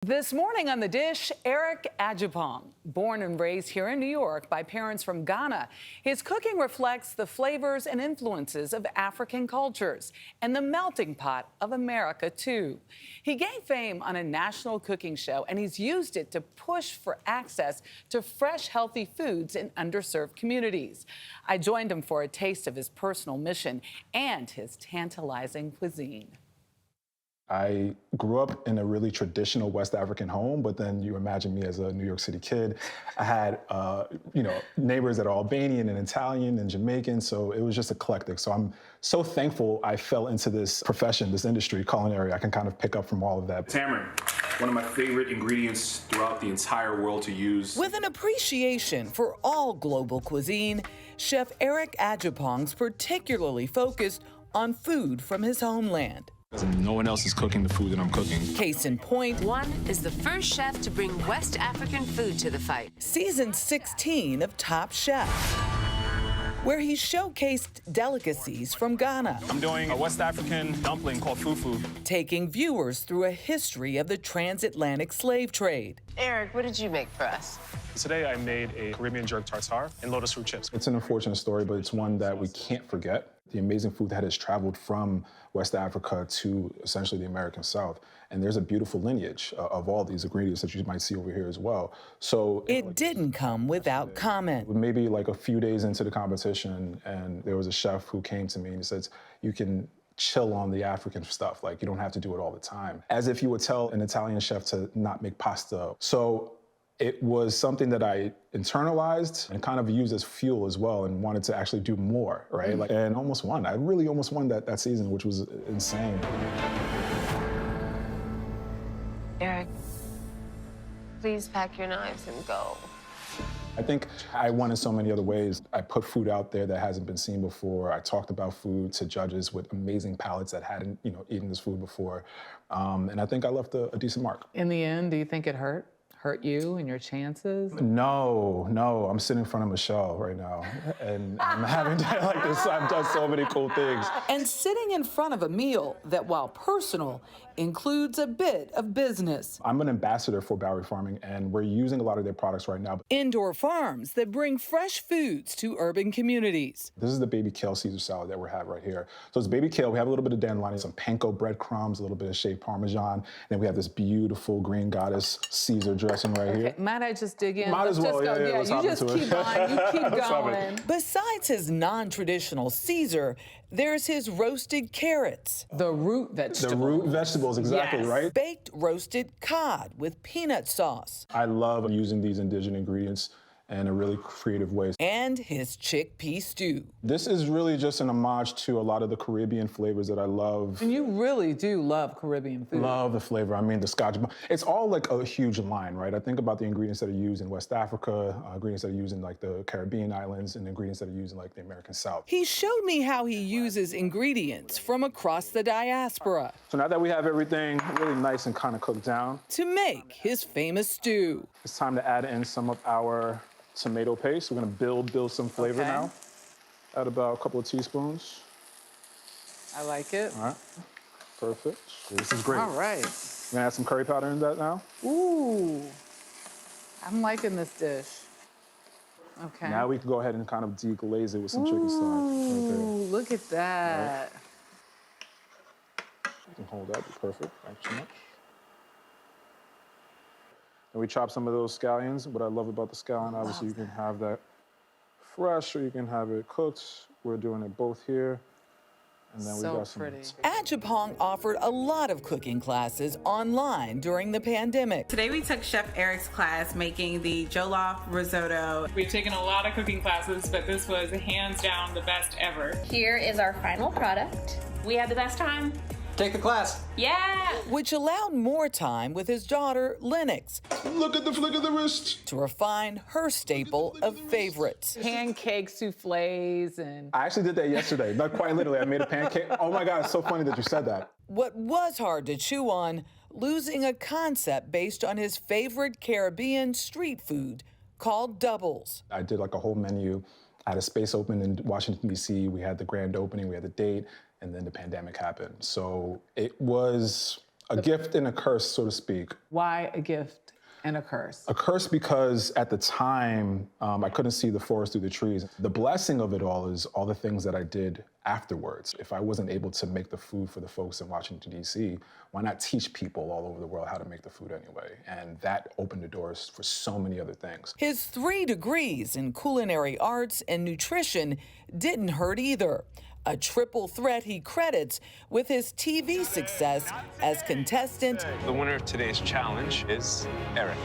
[SPEAKER 2] This morning on The Dish, Eric Ajapong, born and raised here in New York by parents from Ghana. His cooking reflects the flavors and influences of African cultures and the melting pot of America, too. He gained fame on a national cooking show, and he's used it to push for access to fresh, healthy foods in underserved communities. I joined him for a taste of his personal mission and his tantalizing cuisine.
[SPEAKER 1] I grew up in a really traditional West African home, but then you imagine me as a New York City kid. I had, neighbors that are Albanian and Italian and Jamaican, so it was just eclectic. So I'm so thankful I fell into this profession, this industry, culinary. I can kind of pick up from all of that.
[SPEAKER 6] Tamarind, one of my favorite ingredients throughout the entire world to use.
[SPEAKER 2] With an appreciation for all global cuisine, Chef Eric Ajapong's particularly focused on food from his homeland.
[SPEAKER 6] No one else is cooking the food that I'm cooking.
[SPEAKER 2] Case in point,
[SPEAKER 22] one is the first chef to bring West African food to the fight.
[SPEAKER 2] Season 16 of Top Chef, where he showcased delicacies from Ghana.
[SPEAKER 6] I'm doing a West African dumpling called fufu.
[SPEAKER 2] Taking viewers through a history of the transatlantic slave trade.
[SPEAKER 22] Eric, what did you make for us?
[SPEAKER 6] Today I made a Caribbean jerk tartare and lotus root chips.
[SPEAKER 1] It's an unfortunate story, but it's one that we can't forget. The amazing food that has traveled from West Africa to essentially the American South. And there's a beautiful lineage of all these ingredients that you might see over here as well. So
[SPEAKER 2] it didn't come without comment.
[SPEAKER 1] Maybe like a few days into the competition, and there was a chef who came to me and he says, you can chill on the African stuff. Like, you don't have to do it all the time. As if you would tell an Italian chef to not make pasta. So it was something that I internalized and kind of used as fuel as well, and wanted to actually do more, right? And almost won. I really almost won that season, which was insane.
[SPEAKER 22] Eric, please pack your knives and go.
[SPEAKER 1] I think I won in so many other ways. I put food out there that hasn't been seen before. I talked about food to judges with amazing palates that hadn't, eaten this food before. And I think I left a decent mark.
[SPEAKER 5] In the end, do you think it hurt hurt you and your chances?
[SPEAKER 1] No, I'm sitting in front of Michelle right now, and I'm having like this. I've done so many cool things.
[SPEAKER 2] And sitting in front of a meal that, while personal, includes a bit of business.
[SPEAKER 1] I'm an ambassador for Bowery Farming, and we're using a lot of their products right now.
[SPEAKER 2] Indoor farms that bring fresh foods to urban communities.
[SPEAKER 1] This is the baby kale Caesar salad that we have right here. So it's baby kale. We have a little bit of dandelion, some panko breadcrumbs, a little bit of shaved Parmesan, and then we have this beautiful green goddess Caesar dressing right here.
[SPEAKER 5] Might I just dig in?
[SPEAKER 1] Might as well,
[SPEAKER 5] just go.
[SPEAKER 1] yeah,
[SPEAKER 5] You
[SPEAKER 1] let's hop
[SPEAKER 5] just
[SPEAKER 1] into it.
[SPEAKER 5] keep on. You keep
[SPEAKER 1] Let's hop in.
[SPEAKER 5] going.
[SPEAKER 2] Besides his non-traditional Caesar, there's his roasted carrots.
[SPEAKER 5] The root vegetables.
[SPEAKER 1] The root vegetables, exactly,
[SPEAKER 5] Yes.
[SPEAKER 1] right?
[SPEAKER 2] Baked roasted cod with peanut sauce.
[SPEAKER 1] I love using these indigenous ingredients in a really creative way.
[SPEAKER 2] And his chickpea stew.
[SPEAKER 1] This is really just an homage to a lot of the Caribbean flavors that I love.
[SPEAKER 5] And you really do love Caribbean food.
[SPEAKER 1] Love the flavor. I mean, the Scotch. It's all like a huge line, right? I think about the ingredients that are used in West Africa, ingredients that are used in like the Caribbean islands, and ingredients that are used in like the American South.
[SPEAKER 2] He showed me how he uses ingredients from across the diaspora
[SPEAKER 1] So now that we have everything really nice and kind of cooked down,
[SPEAKER 2] to make his famous stew.
[SPEAKER 1] it's time to add in some of our tomato paste. We're gonna build some flavor now. Add about a couple of teaspoons.
[SPEAKER 5] I like it.
[SPEAKER 1] All right, perfect. This is great.
[SPEAKER 5] All right.
[SPEAKER 1] We're gonna add some curry powder in that now.
[SPEAKER 5] Ooh, I'm liking this dish. Okay.
[SPEAKER 1] Now we can go ahead and kind of deglaze it with some chicken stock. Right there.
[SPEAKER 5] Ooh, look at that.
[SPEAKER 1] You can hold that, be perfect. Thanks so much. And we chop some of those scallions. What I love about the scallion, obviously, you can have that fresh or you can have it cooked. We're doing it both here. And then we got some.
[SPEAKER 2] Ajapong offered a lot of cooking classes online during the pandemic.
[SPEAKER 8] Today we took Chef Eric's class making the jollof risotto.
[SPEAKER 10] We've taken a lot of cooking classes, but this was hands down the best ever.
[SPEAKER 21] Here is our final product. We had the best time.
[SPEAKER 24] Take the class.
[SPEAKER 21] Yeah!
[SPEAKER 2] Which allowed more time with his daughter, Lennox.
[SPEAKER 1] Look at the flick of the wrist.
[SPEAKER 2] To refine her staple of favorites.
[SPEAKER 5] Pancake souffles and...
[SPEAKER 1] I actually did that yesterday. Not quite literally. I made a pancake. Oh my God, it's so funny that you said that.
[SPEAKER 2] What was hard to chew on, losing a concept based on his favorite Caribbean street food called doubles.
[SPEAKER 1] I did like a whole menu. I had a space open in Washington, D.C. We had the grand opening, we had the date, and then the pandemic happened. So it was a gift and a curse, so to speak.
[SPEAKER 5] Why a gift and a curse?
[SPEAKER 1] A curse because at the time, I couldn't see the forest through the trees. The blessing of it all is all the things that I did afterwards. If I wasn't able to make the food for the folks in Washington, D.C., why not teach people all over the world how to make the food anyway? And that opened the doors for so many other things.
[SPEAKER 2] His 3 degrees in culinary arts and nutrition didn't hurt either. A triple threat he credits with his TV success as contestant.
[SPEAKER 25] The winner of today's challenge is Eric.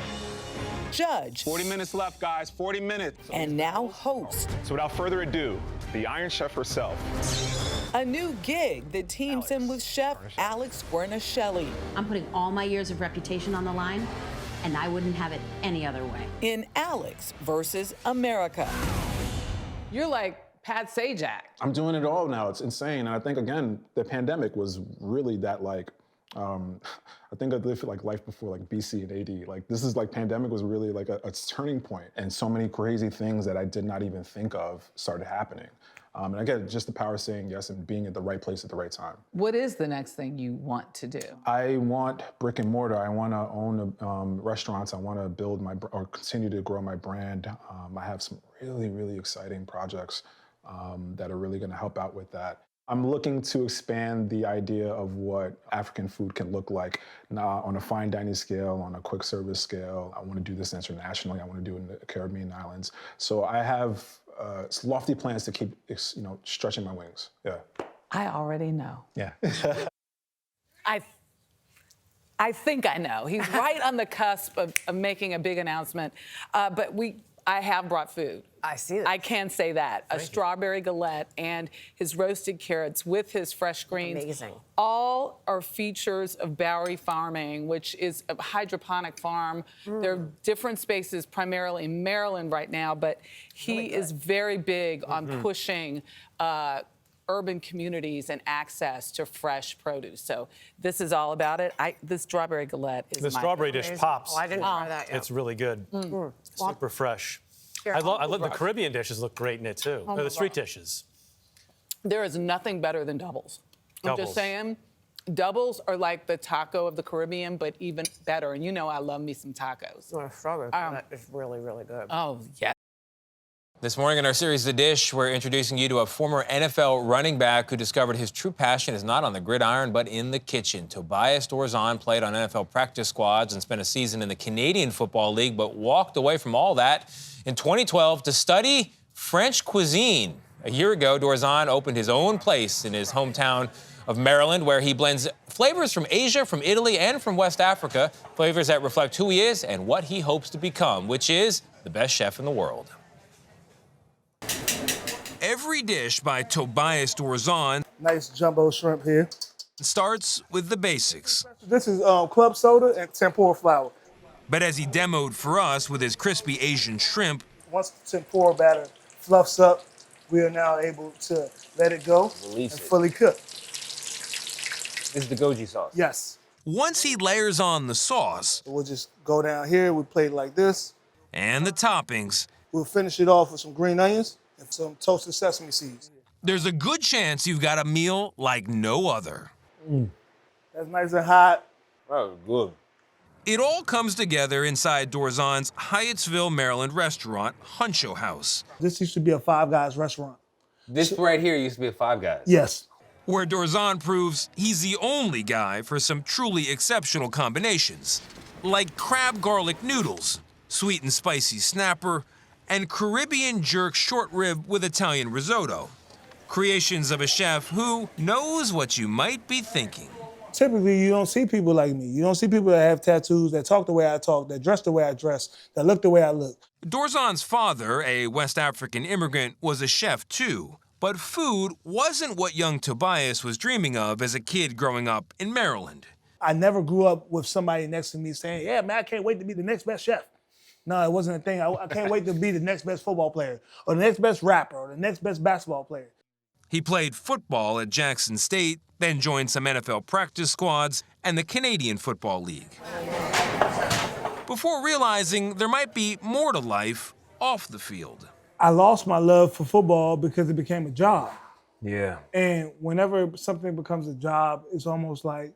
[SPEAKER 2] Judge.
[SPEAKER 25] 40 minutes left, guys, 40 minutes.
[SPEAKER 2] And now host.
[SPEAKER 25] So without further ado, the Iron Chef herself.
[SPEAKER 2] A new gig that teams him with Chef Alex Guarnaschelli.
[SPEAKER 26] I'm putting all my years of reputation on the line, and I wouldn't have it any other way.
[SPEAKER 2] In Alex versus America.
[SPEAKER 5] You're like Pat Sajak.
[SPEAKER 1] I'm doing it all now. It's insane. And I think, again, the pandemic was really that, like, I think I lived like life before like BC and AD. Like this is like pandemic was really like a turning point, and so many crazy things that I did not even think of started happening. And again, just the power of saying yes and being at the right place at the right time.
[SPEAKER 5] What is the next thing you want to do?
[SPEAKER 1] I want brick and mortar. I want to own restaurants. I want to build or continue to grow my brand. I have some really, really exciting projects that are really going to help out with that. I'm looking to expand the idea of what African food can look like on a fine dining scale, on a quick service scale. I want to do this internationally. I want to do it in the Caribbean islands. So I have lofty plans to keep, stretching my wings. Yeah.
[SPEAKER 5] I already know.
[SPEAKER 1] Yeah.
[SPEAKER 5] I think I know. He's right on the cusp of making a big announcement. But I have brought food.
[SPEAKER 4] I see that.
[SPEAKER 5] I can say that. A strawberry galette and his roasted carrots with his fresh greens.
[SPEAKER 4] Amazing.
[SPEAKER 5] All are features of Bowery Farming, which is a hydroponic farm. There are different spaces, primarily in Maryland right now, but he is very big on pushing urban communities and access to fresh produce. So this is all about it. This strawberry galette is
[SPEAKER 11] the strawberry
[SPEAKER 5] favorite.
[SPEAKER 11] dish pops.
[SPEAKER 4] Oh, I didn't try that yet.
[SPEAKER 11] It's really good. Super fresh.
[SPEAKER 5] Here,
[SPEAKER 11] I love the
[SPEAKER 5] Rush.
[SPEAKER 11] Caribbean dishes look great in it too.
[SPEAKER 5] Oh
[SPEAKER 11] Or
[SPEAKER 5] my
[SPEAKER 11] the street
[SPEAKER 5] God.
[SPEAKER 11] dishes.
[SPEAKER 5] There is nothing better than doubles. I'm
[SPEAKER 11] Doubles.
[SPEAKER 5] just saying, doubles are like the taco of the Caribbean, but even better. And you know I love me some tacos.
[SPEAKER 4] Oh, strawberry galette is really, really good.
[SPEAKER 5] Oh, yeah.
[SPEAKER 13] This morning in our series, The Dish, we're introducing you to a former NFL running back who discovered his true passion is not on the gridiron, but in the kitchen. Tobias Dorzan played on NFL practice squads and spent a season in the Canadian Football League, but walked away from all that in 2012 to study French cuisine. A year ago, Dorzan opened his own place in his hometown of Maryland, where he blends flavors from Asia, from Italy, and from West Africa, flavors that reflect who he is and what he hopes to become, which is the best chef in the world. Every dish by Tobias Dorzan
[SPEAKER 14] Nice jumbo shrimp here.
[SPEAKER 13] starts with the basics.
[SPEAKER 14] This is club soda and tempura flour.
[SPEAKER 13] But as he demoed for us with his crispy Asian shrimp,
[SPEAKER 14] Once the tempura batter fluffs up, we are now able to let it go
[SPEAKER 13] Release
[SPEAKER 14] and
[SPEAKER 13] it.
[SPEAKER 14] fully cook.
[SPEAKER 13] This is the goji sauce.
[SPEAKER 14] Yes.
[SPEAKER 13] Once he layers on the sauce
[SPEAKER 14] We'll just go down here, we plate it like this.
[SPEAKER 13] and the toppings,
[SPEAKER 14] We'll finish it off with some green onions and some toasted sesame seeds.
[SPEAKER 13] there's a good chance you've got a meal like no other.
[SPEAKER 14] That's nice and hot.
[SPEAKER 13] Oh, good. It all comes together inside Dorzan's Hyattsville, Maryland restaurant, Honcho House,
[SPEAKER 14] This used to be a Five Guys restaurant.
[SPEAKER 13] This right here used to be a Five Guys.
[SPEAKER 14] Yes.
[SPEAKER 13] Where Dorzan proves he's the only guy for some truly exceptional combinations, like crab garlic noodles, sweet and spicy snapper, and Caribbean jerk short rib with Italian risotto. Creations of a chef who knows what you might be thinking.
[SPEAKER 14] Typically, you don't see people like me. You don't see people that have tattoos, that talk the way I talk, that dress the way I dress, that look the way I look.
[SPEAKER 13] Dorzan's father, a West African immigrant, was a chef too. But food wasn't what young Tobias was dreaming of as a kid growing up in Maryland.
[SPEAKER 14] I never grew up with somebody next to me saying, yeah, man, I can't wait to be the next best chef. No, it wasn't a thing. I can't wait to be the next best football player or the next best rapper or the next best basketball player.
[SPEAKER 13] He played football at Jackson State, then joined some NFL practice squads and the Canadian Football League. Before realizing there might be more to life off the field.
[SPEAKER 14] I lost my love for football because it became a job.
[SPEAKER 13] Yeah.
[SPEAKER 14] And whenever something becomes a job, it's almost like,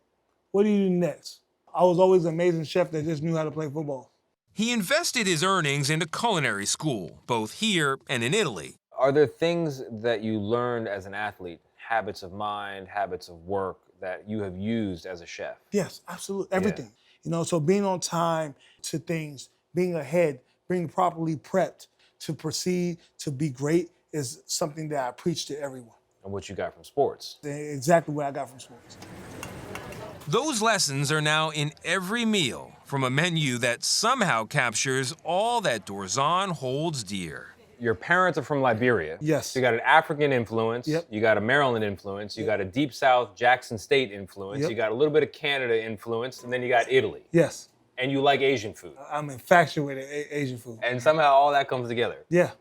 [SPEAKER 14] what do you do next? I was always an amazing chef that just knew how to play football.
[SPEAKER 13] He invested his earnings into culinary school, both here and in Italy.
[SPEAKER 15] Are there things that you learned as an athlete, habits of mind, habits of work, that you have used as a chef?
[SPEAKER 14] Yes, absolutely, everything. You know, so being on time to things, being ahead, being properly prepped to proceed, to be great is something that I preach to everyone.
[SPEAKER 15] And what you got from sports?
[SPEAKER 14] Exactly what I got from sports.
[SPEAKER 13] Those lessons are now in every meal from a menu that somehow captures all that Dorzan holds dear.
[SPEAKER 15] Your parents are from Liberia.
[SPEAKER 14] Yes.
[SPEAKER 15] So you got an African influence.
[SPEAKER 14] Yep.
[SPEAKER 15] You got a Maryland influence. You got a Deep South Jackson State influence.
[SPEAKER 14] Yep.
[SPEAKER 15] You got a little bit of Canada influence, and then you got Italy.
[SPEAKER 14] Yes.
[SPEAKER 15] And you like Asian food.
[SPEAKER 14] I'm infatuated with Asian food.
[SPEAKER 15] And somehow all that comes together.
[SPEAKER 14] Yeah.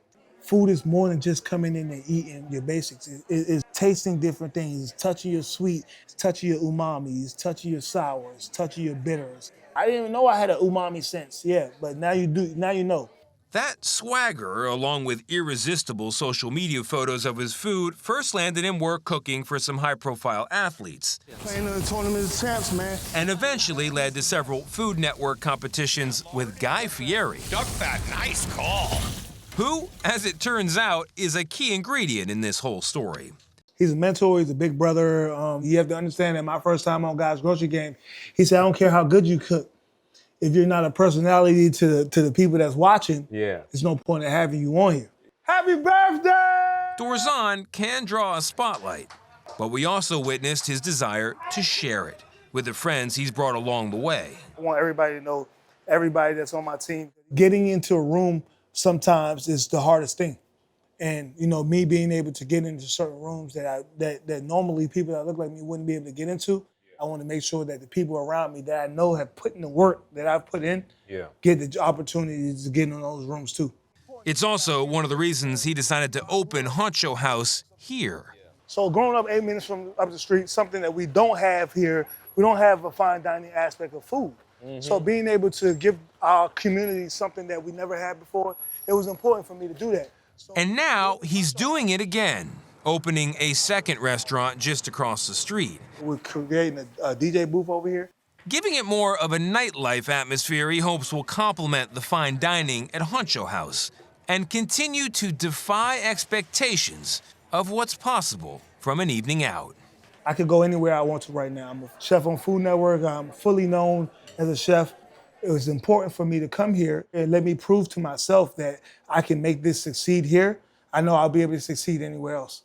[SPEAKER 14] Food is more than just coming in and eating your basics. It's tasting different things. It's touching your sweet, it's touching your umami, it's touching your sour, it's touching your bitters. I didn't even know I had an umami sense, yeah, but now you do, now you know.
[SPEAKER 13] That swagger, along with irresistible social media photos of his food, first landed him work cooking for some high-profile athletes.
[SPEAKER 14] Playing in the tournament of champs, man.
[SPEAKER 13] And eventually led to several Food Network competitions with Guy Fieri.
[SPEAKER 18] Duck fat, nice call.
[SPEAKER 13] Who, as it turns out, is a key ingredient in this whole story.
[SPEAKER 14] He's a mentor, he's a big brother. You have to understand that my first time on Guy's Grocery Game, he said, I don't care how good you cook. If you're not a personality to the people that's watching, there's no point in having you on here. Happy birthday!
[SPEAKER 13] Dorzan can draw a spotlight, but we also witnessed his desire to share it with the friends he's brought along the way.
[SPEAKER 14] I want everybody to know, everybody that's on my team, getting into a room sometimes is the hardest thing. And, you know, me being able to get into certain rooms that normally people that look like me wouldn't be able to get into, I want to make sure that the people around me that I know have put in the work that I've put in, get the opportunities to get in those rooms too.
[SPEAKER 13] It's also one of the reasons he decided to open Honcho House here.
[SPEAKER 14] So growing up 8 minutes from up the street, something that we don't have here, we don't have a fine dining aspect of food. So being able to give our community something that we never had before, it was important for me to do that.
[SPEAKER 3] And now he's doing it again, opening a second restaurant just across the street.
[SPEAKER 14] We're creating a DJ booth over here.
[SPEAKER 3] Giving it more of a nightlife atmosphere he hopes will complement the fine dining at Honcho House and continue to defy expectations of what's possible from an evening out.
[SPEAKER 14] I could go anywhere I want to right now. I'm a chef on Food Network. I'm fully known as a chef. It was important for me to come here and let me prove to myself that I can make this succeed here. I know I'll be able to succeed anywhere else.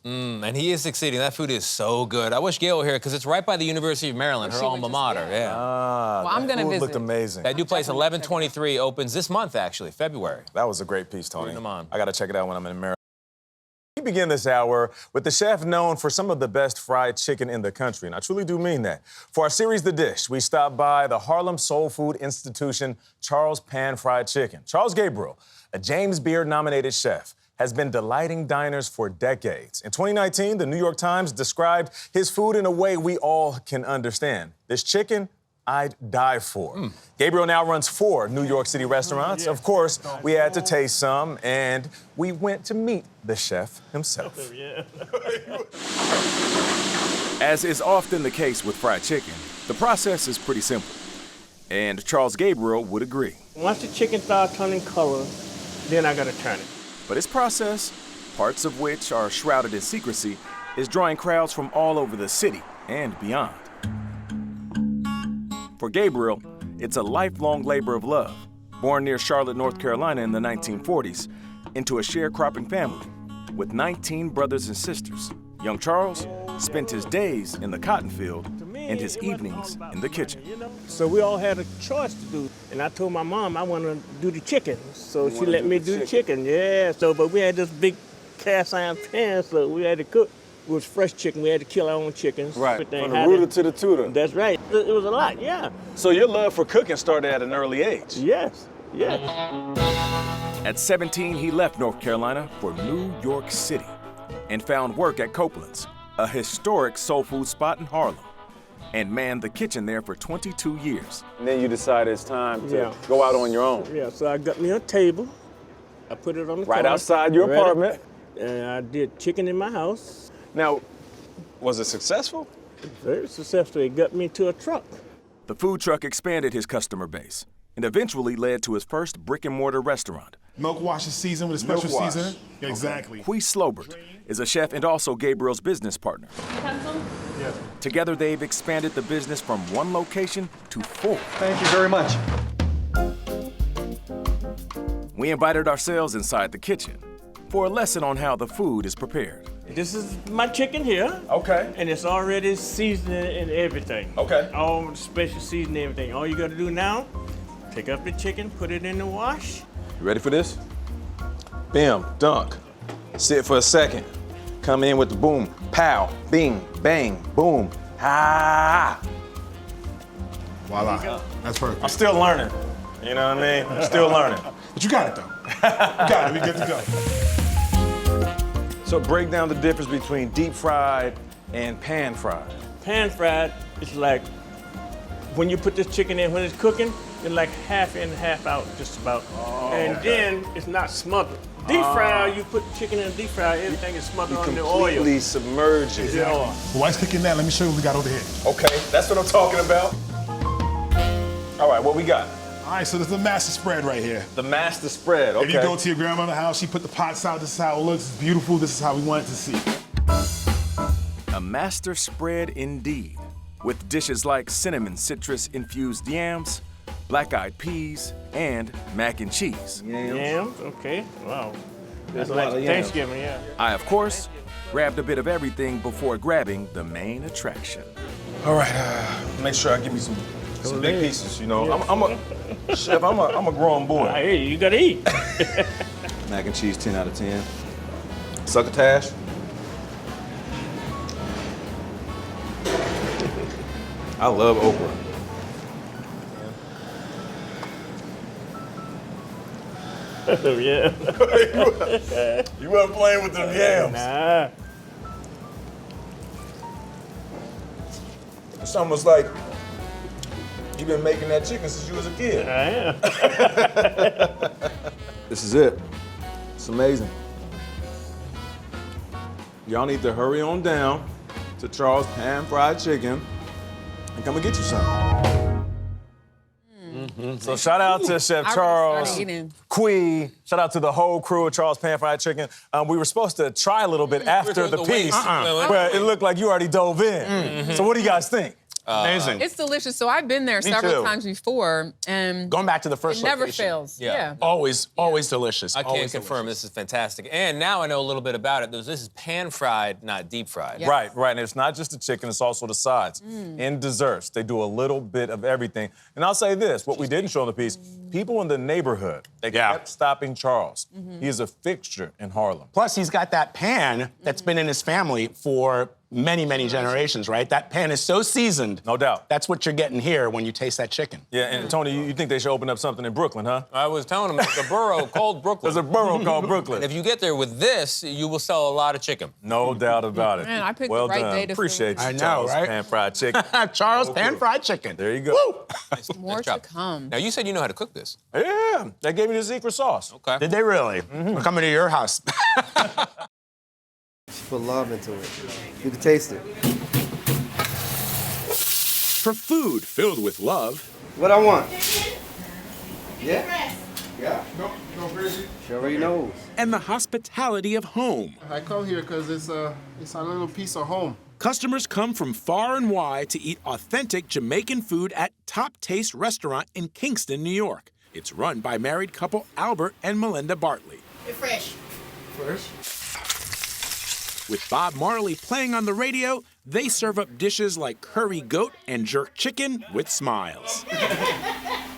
[SPEAKER 13] And he is succeeding. That food is so good. I wish Gayle were here because it's right by the University of Maryland, her alma mater. Yeah.
[SPEAKER 7] Well, I'm going to visit.
[SPEAKER 16] Looked amazing.
[SPEAKER 13] That new place, 1123, opens this month, actually, February.
[SPEAKER 16] That was a great piece, Tony.
[SPEAKER 13] Bring them on.
[SPEAKER 16] I got to check it out when I'm in Maryland. We begin this hour with the chef known for some of the best fried chicken in the country, and I truly do mean that. For our series, The Dish, we stopped by the Harlem Soul Food Institution Charles Pan Fried Chicken. Charles Gabriel, a James Beard-nominated chef, has been delighting diners for decades. In 2019, the New York Times described his food in a way we all can understand. This chicken, I'd die for. Gabriel now runs 4 New York City restaurants. Of course, we had to taste some, and we went to meet the chef himself.
[SPEAKER 17] As is often the case with fried chicken, the process is pretty simple. And Charles Gabriel would agree.
[SPEAKER 20] Once the chicken starts turning color, then I gotta turn it.
[SPEAKER 17] But his process, parts of which are shrouded in secrecy, is drawing crowds from all over the city and beyond. For Gabriel, it's a lifelong labor of love. Born near Charlotte, North Carolina in the 1940s, into a sharecropping family with 19 brothers and sisters. Young Charles spent his days in the cotton field and his evenings in the kitchen.
[SPEAKER 20] So we all had a choice to do. And I told my mom I want to do the chicken. So she let me do the chicken. Yeah, but we had this big cast iron pan, so we had to cook. It was fresh chicken. We had to kill our own chickens.
[SPEAKER 16] Right, from the rooter to the tutor.
[SPEAKER 20] That's right. It was a lot, yeah.
[SPEAKER 16] So your love for cooking started at an early age?
[SPEAKER 20] Yes, yes.
[SPEAKER 17] At 17, he left North Carolina for New York City and found work at Copeland's, a historic soul food spot in Harlem, and manned the kitchen there for 22 years.
[SPEAKER 16] And then you decided it's time to go out on your own.
[SPEAKER 20] Yeah, so I got me a table. I put it on the
[SPEAKER 16] right
[SPEAKER 20] corner,
[SPEAKER 16] outside your apartment.
[SPEAKER 20] And I did chicken in my house.
[SPEAKER 16] Now, was it successful?
[SPEAKER 20] Very successful. It got me to a truck.
[SPEAKER 17] The food truck expanded his customer base and eventually led to his first brick-and-mortar restaurant.
[SPEAKER 24] Milk wash is seasoned with a special seasoning. Exactly.
[SPEAKER 17] Huy Slobert is a chef and also Gabriel's business partner.
[SPEAKER 24] Yes.
[SPEAKER 17] Together, they've expanded the business from 1 location to 4.
[SPEAKER 24] Thank you very much.
[SPEAKER 17] We invited ourselves inside the kitchen for a lesson on how the food is prepared.
[SPEAKER 20] This is my chicken here.
[SPEAKER 16] Okay.
[SPEAKER 20] And it's already seasoned and everything.
[SPEAKER 16] Okay.
[SPEAKER 20] All the special seasoning and everything. All you gotta do now, take up the chicken, put it in the wash.
[SPEAKER 16] You ready for this? Bam, dunk. Sit for a second. Come in with the boom, pow, bing, bang, boom, ha.
[SPEAKER 24] Voila. That's perfect.
[SPEAKER 16] I'm still learning. You know what I mean? I'm still learning.
[SPEAKER 24] But you got it, though. You got it. We good to go.
[SPEAKER 16] So break down the difference between deep fried and pan fried.
[SPEAKER 20] Pan fried is like when you put this chicken in, when it's cooking, it's like half in, half out, just about. And then it's not smothered. Deep fried, you put chicken in deep fry, everything is smothered on the oil.
[SPEAKER 16] Completely submerge it.
[SPEAKER 24] Yeah. Well, while it's cooking that, let me show you what we got over here.
[SPEAKER 16] Okay, that's what I'm talking about. All right, what we got?
[SPEAKER 24] All right, so there's the master spread right here.
[SPEAKER 16] The master spread, okay.
[SPEAKER 24] If you go to your grandmother's house, she put the pots out, this is how it looks, it's beautiful, this is how we want it to see.
[SPEAKER 17] A master spread indeed, with dishes like cinnamon citrus-infused yams, black-eyed peas, and mac and cheese.
[SPEAKER 20] Yams, okay, wow. That's like Thanksgiving, yeah.
[SPEAKER 17] I, of course, grabbed a bit of everything before grabbing the main attraction.
[SPEAKER 16] All right, make sure I give me some big pieces, you know.
[SPEAKER 20] Yeah.
[SPEAKER 16] I'm a chef, I'm a grown boy.
[SPEAKER 20] Hey, you gotta eat.
[SPEAKER 16] Mac and cheese, 10 out of 10. Succotash. I love okra.
[SPEAKER 20] Yeah.
[SPEAKER 16] You wasn't playing with them yams.
[SPEAKER 20] Nah.
[SPEAKER 16] It's almost like you've been making that chicken since you was a kid.
[SPEAKER 20] I am.
[SPEAKER 16] This is it. It's amazing. Y'all need to hurry on down to Charles' pan-fried chicken and come and get you some. So shout out to Chef Charles, Quee. Shout out to the whole crew of Charles Pan-Fried Chicken. We were supposed to try a little bit after the piece, but it looked like you already dove in. So what do you guys think?
[SPEAKER 6] Amazing. It's delicious. So I've been there several times before, and
[SPEAKER 7] going back to the first
[SPEAKER 6] it never
[SPEAKER 7] location.
[SPEAKER 6] fails. Yeah.
[SPEAKER 7] Always delicious.
[SPEAKER 13] I can confirm this is fantastic. And now I know a little bit about it. This is pan-fried, not deep-fried.
[SPEAKER 16] Yes. Right. And it's not just the chicken, it's also the sides. In desserts, they do a little bit of everything. And I'll say this, what we didn't show in the piece, people in the neighborhood, they kept stopping Charles. He is a fixture in Harlem.
[SPEAKER 7] Plus, he's got that pan that's been in his family for many, many generations, right? That pan is so seasoned.
[SPEAKER 16] No doubt.
[SPEAKER 7] That's what you're getting here when you taste that chicken.
[SPEAKER 16] Yeah, and Tony, you think they should open up something in Brooklyn, huh?
[SPEAKER 13] I was telling him there's a borough called Brooklyn.
[SPEAKER 16] There's a borough called Brooklyn.
[SPEAKER 13] And if you get there with this, you will sell a lot of chicken.
[SPEAKER 16] No doubt about it.
[SPEAKER 6] Man, I picked
[SPEAKER 16] well
[SPEAKER 6] the right
[SPEAKER 16] done.
[SPEAKER 6] day to
[SPEAKER 16] Appreciate you,
[SPEAKER 7] I know,
[SPEAKER 16] Charles
[SPEAKER 7] right?
[SPEAKER 16] Pan-fried chicken.
[SPEAKER 7] Charles Pan-fried chicken.
[SPEAKER 16] There you go.
[SPEAKER 7] Woo!
[SPEAKER 6] More to come.
[SPEAKER 13] Now, you said you know how to cook this.
[SPEAKER 16] Yeah, they gave me the secret sauce.
[SPEAKER 13] Okay.
[SPEAKER 7] Did they really? We're coming to your house.
[SPEAKER 9] She put love into it. You can taste it.
[SPEAKER 12] For food filled with love.
[SPEAKER 9] What I want? Yeah? Yeah. No, Greasy. She already knows.
[SPEAKER 12] And the hospitality of home.
[SPEAKER 24] I come here because it's a little piece of home.
[SPEAKER 12] Customers come from far and wide to eat authentic Jamaican food at Top Taste Restaurant in Kingston, New York. It's run by married couple Albert and Melinda Bartley.
[SPEAKER 19] It's fresh.
[SPEAKER 24] Fresh?
[SPEAKER 12] With Bob Marley playing on the radio, they serve up dishes like curry goat and jerk chicken with smiles.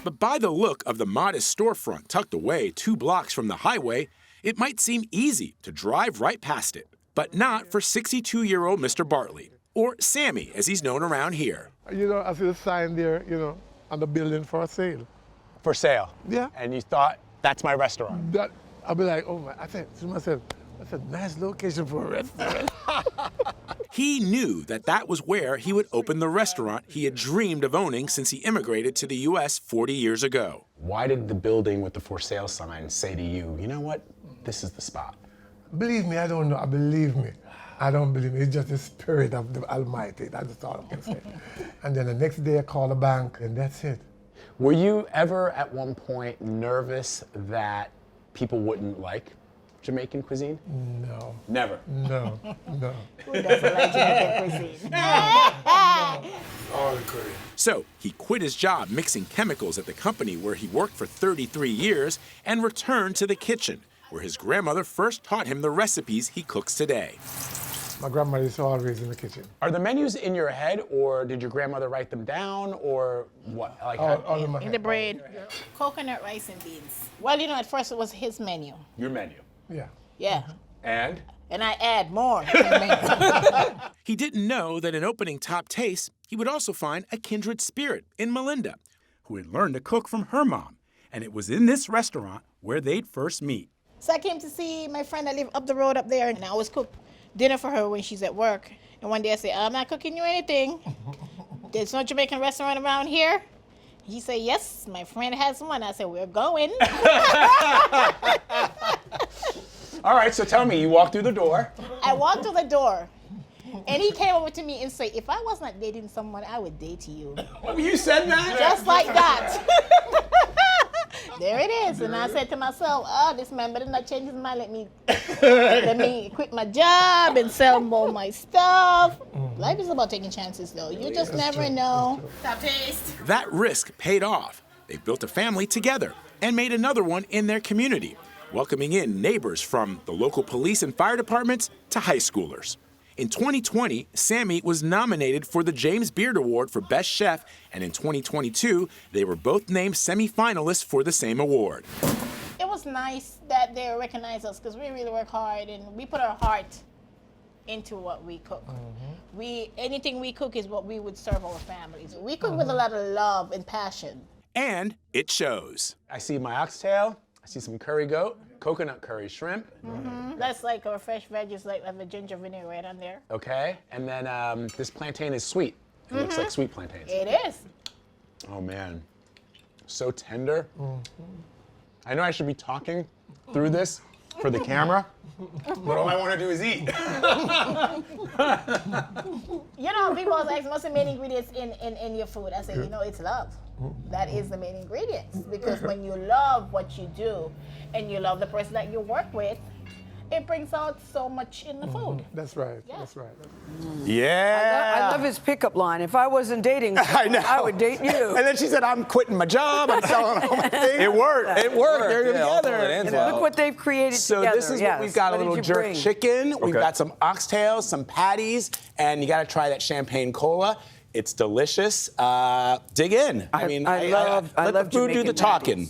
[SPEAKER 12] But by the look of the modest storefront tucked away 2 blocks from the highway, it might seem easy to drive right past it. But not for 62-year-old Mr. Bartley, or Sammy as he's known around here.
[SPEAKER 14] You know, I see the sign there, on the building for sale.
[SPEAKER 7] For sale?
[SPEAKER 14] Yeah.
[SPEAKER 7] And you thought, that's my restaurant?
[SPEAKER 14] I'll be like, oh my, I said to myself, that's a nice location for a restaurant.
[SPEAKER 12] He knew that was where he would open the restaurant he had dreamed of owning since he immigrated to the U.S. 40 years ago.
[SPEAKER 7] Why did the building with the for sale sign say to you, you know what, this is the spot?
[SPEAKER 14] Believe me, I don't know. Believe me. I don't believe me. It's just the spirit of the Almighty. That's all I can say. And then the next day I call the bank, and that's it.
[SPEAKER 7] Were you ever at one point nervous that people wouldn't like Jamaican cuisine?
[SPEAKER 14] No.
[SPEAKER 7] Never?
[SPEAKER 14] No.
[SPEAKER 19] Who doesn't like Jamaican cuisine?
[SPEAKER 14] All the credit.
[SPEAKER 12] So he quit his job mixing chemicals at the company where he worked for 33 years and returned to the kitchen, where his grandmother first taught him the recipes he cooks today.
[SPEAKER 14] My grandmother is always in the kitchen.
[SPEAKER 7] Are the menus in your head, or did your grandmother write them down, or what? Like
[SPEAKER 14] all in my head.
[SPEAKER 19] In the bread, coconut rice and beans. Well, at first it was his menu.
[SPEAKER 7] Your menu?
[SPEAKER 14] Yeah.
[SPEAKER 19] Yeah.
[SPEAKER 7] And
[SPEAKER 19] I add more.
[SPEAKER 12] He didn't know that in opening Top Taste, he would also find a kindred spirit in Melinda, who had learned to cook from her mom. And it was in this restaurant where they'd first meet.
[SPEAKER 19] So I came to see my friend that lived up the road up there, and I always cook dinner for her when she's at work. And one day I said, I'm not cooking you anything. There's no Jamaican restaurant around here. He said, yes, my friend has one. I said, we're going.
[SPEAKER 7] All right, so tell me, you walked through the door.
[SPEAKER 19] I walked through the door, and he came over to me and said, if I was not dating someone, I would date you.
[SPEAKER 7] Oh, you said that?
[SPEAKER 19] Just like that. There it is. And I said to myself, this man better not change his mind. Let me quit my job and sell more of my stuff. Life is about taking chances, though. You just never know. Top Taste.
[SPEAKER 12] That risk paid off. They built a family together and made another one in their community, welcoming in neighbors from the local police and fire departments to high schoolers. In 2020, Sammy was nominated for the James Beard Award for Best Chef, and in 2022, they were both named semi-finalists for the same award.
[SPEAKER 19] It was nice that they recognize us because we really work hard and we put our heart into what we cook. Anything we cook is what we would serve our families. We cook with a lot of love and passion.
[SPEAKER 12] And it shows.
[SPEAKER 7] I see my oxtail, I see some curry goat, coconut curry shrimp.
[SPEAKER 19] That's like our fresh veggies, like the ginger vinaigrette on there.
[SPEAKER 7] Okay, and then this plantain is sweet. It looks like sweet plantains.
[SPEAKER 19] It is.
[SPEAKER 7] Oh man, so tender. I know I should be talking through this for the camera, but all I want to do is eat.
[SPEAKER 19] You know, people always ask, what's the main ingredients in your food? I say, you know, it's love. That is the main ingredients. Because when you love what you do and you love the person that you work with, it brings out so much in the food.
[SPEAKER 24] That's right. That's right.
[SPEAKER 16] Yeah.
[SPEAKER 8] I love his pickup line. If I wasn't dating someone, I would date you.
[SPEAKER 7] And then she said, I'm quitting my job. I'm selling all my things.
[SPEAKER 16] It worked.
[SPEAKER 7] It worked. They're
[SPEAKER 13] Yeah,
[SPEAKER 7] together.
[SPEAKER 13] it ends
[SPEAKER 8] And look what they've created
[SPEAKER 7] So
[SPEAKER 8] together.
[SPEAKER 7] this is what we've got, a little jerk chicken. We've got some oxtails, some patties, and you got to try that champagne cola. It's delicious. Dig in.
[SPEAKER 8] I love
[SPEAKER 7] let the food do
[SPEAKER 8] Jamaican
[SPEAKER 7] the talking.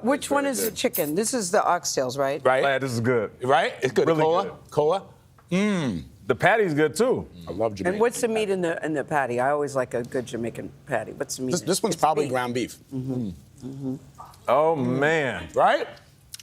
[SPEAKER 8] Which one is the chicken? This is the oxtails, right?
[SPEAKER 7] Right?
[SPEAKER 16] Yeah, this is good.
[SPEAKER 7] Right? It's good.
[SPEAKER 16] Really
[SPEAKER 7] Cola?
[SPEAKER 16] good.
[SPEAKER 7] Cola?
[SPEAKER 16] The patty's good too.
[SPEAKER 7] I love Jamaican.
[SPEAKER 8] And what's the meat in the patty? I always like a good Jamaican patty. What's the meat?
[SPEAKER 7] This one's probably ground beef.
[SPEAKER 16] Oh man.
[SPEAKER 7] Right?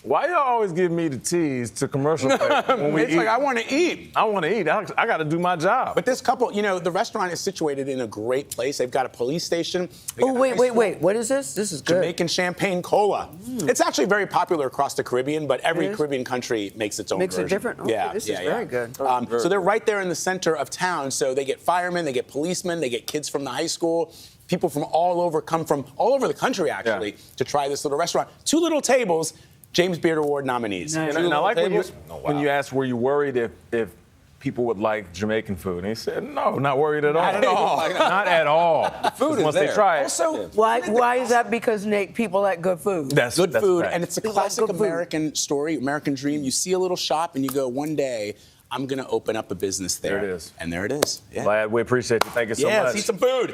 [SPEAKER 16] Why y'all always give me the tease to commercial break when we
[SPEAKER 7] It's
[SPEAKER 16] eat?
[SPEAKER 7] like, I want to eat.
[SPEAKER 16] I want to eat. I got to do my job.
[SPEAKER 7] But this couple, you know, the restaurant is situated in a great place. They've got a police station.
[SPEAKER 8] Oh, wait. What is this? This is good.
[SPEAKER 7] Jamaican champagne cola. It's actually very popular across the Caribbean, but every Caribbean country makes its own version.
[SPEAKER 8] Makes it different? Okay, this is very good.
[SPEAKER 7] So they're right there in the center of town. So they get firemen, they get policemen, they get kids from the high school. People from all over come from all over the country, actually, to try this little restaurant. 2 little tables, James Beard Award nominees.
[SPEAKER 16] And I like when you asked, were you worried if people would like Jamaican food? And he said, no, not worried at all.
[SPEAKER 7] Not at all.
[SPEAKER 16] Not at all. The
[SPEAKER 13] food is
[SPEAKER 16] once
[SPEAKER 13] there.
[SPEAKER 16] they try it.
[SPEAKER 7] Also,
[SPEAKER 8] Why is that? Because, Nate, people like good food.
[SPEAKER 16] That's
[SPEAKER 7] good food,
[SPEAKER 16] fact.
[SPEAKER 7] and it's a
[SPEAKER 8] People like
[SPEAKER 7] classic
[SPEAKER 8] good food.
[SPEAKER 7] American story, American dream. You see a little shop and you go, one day, I'm going to open up a business there.
[SPEAKER 16] There it is.
[SPEAKER 7] And there it is. Yeah.
[SPEAKER 16] Glad we appreciate you. Thank you so much.
[SPEAKER 7] Yeah, see some food.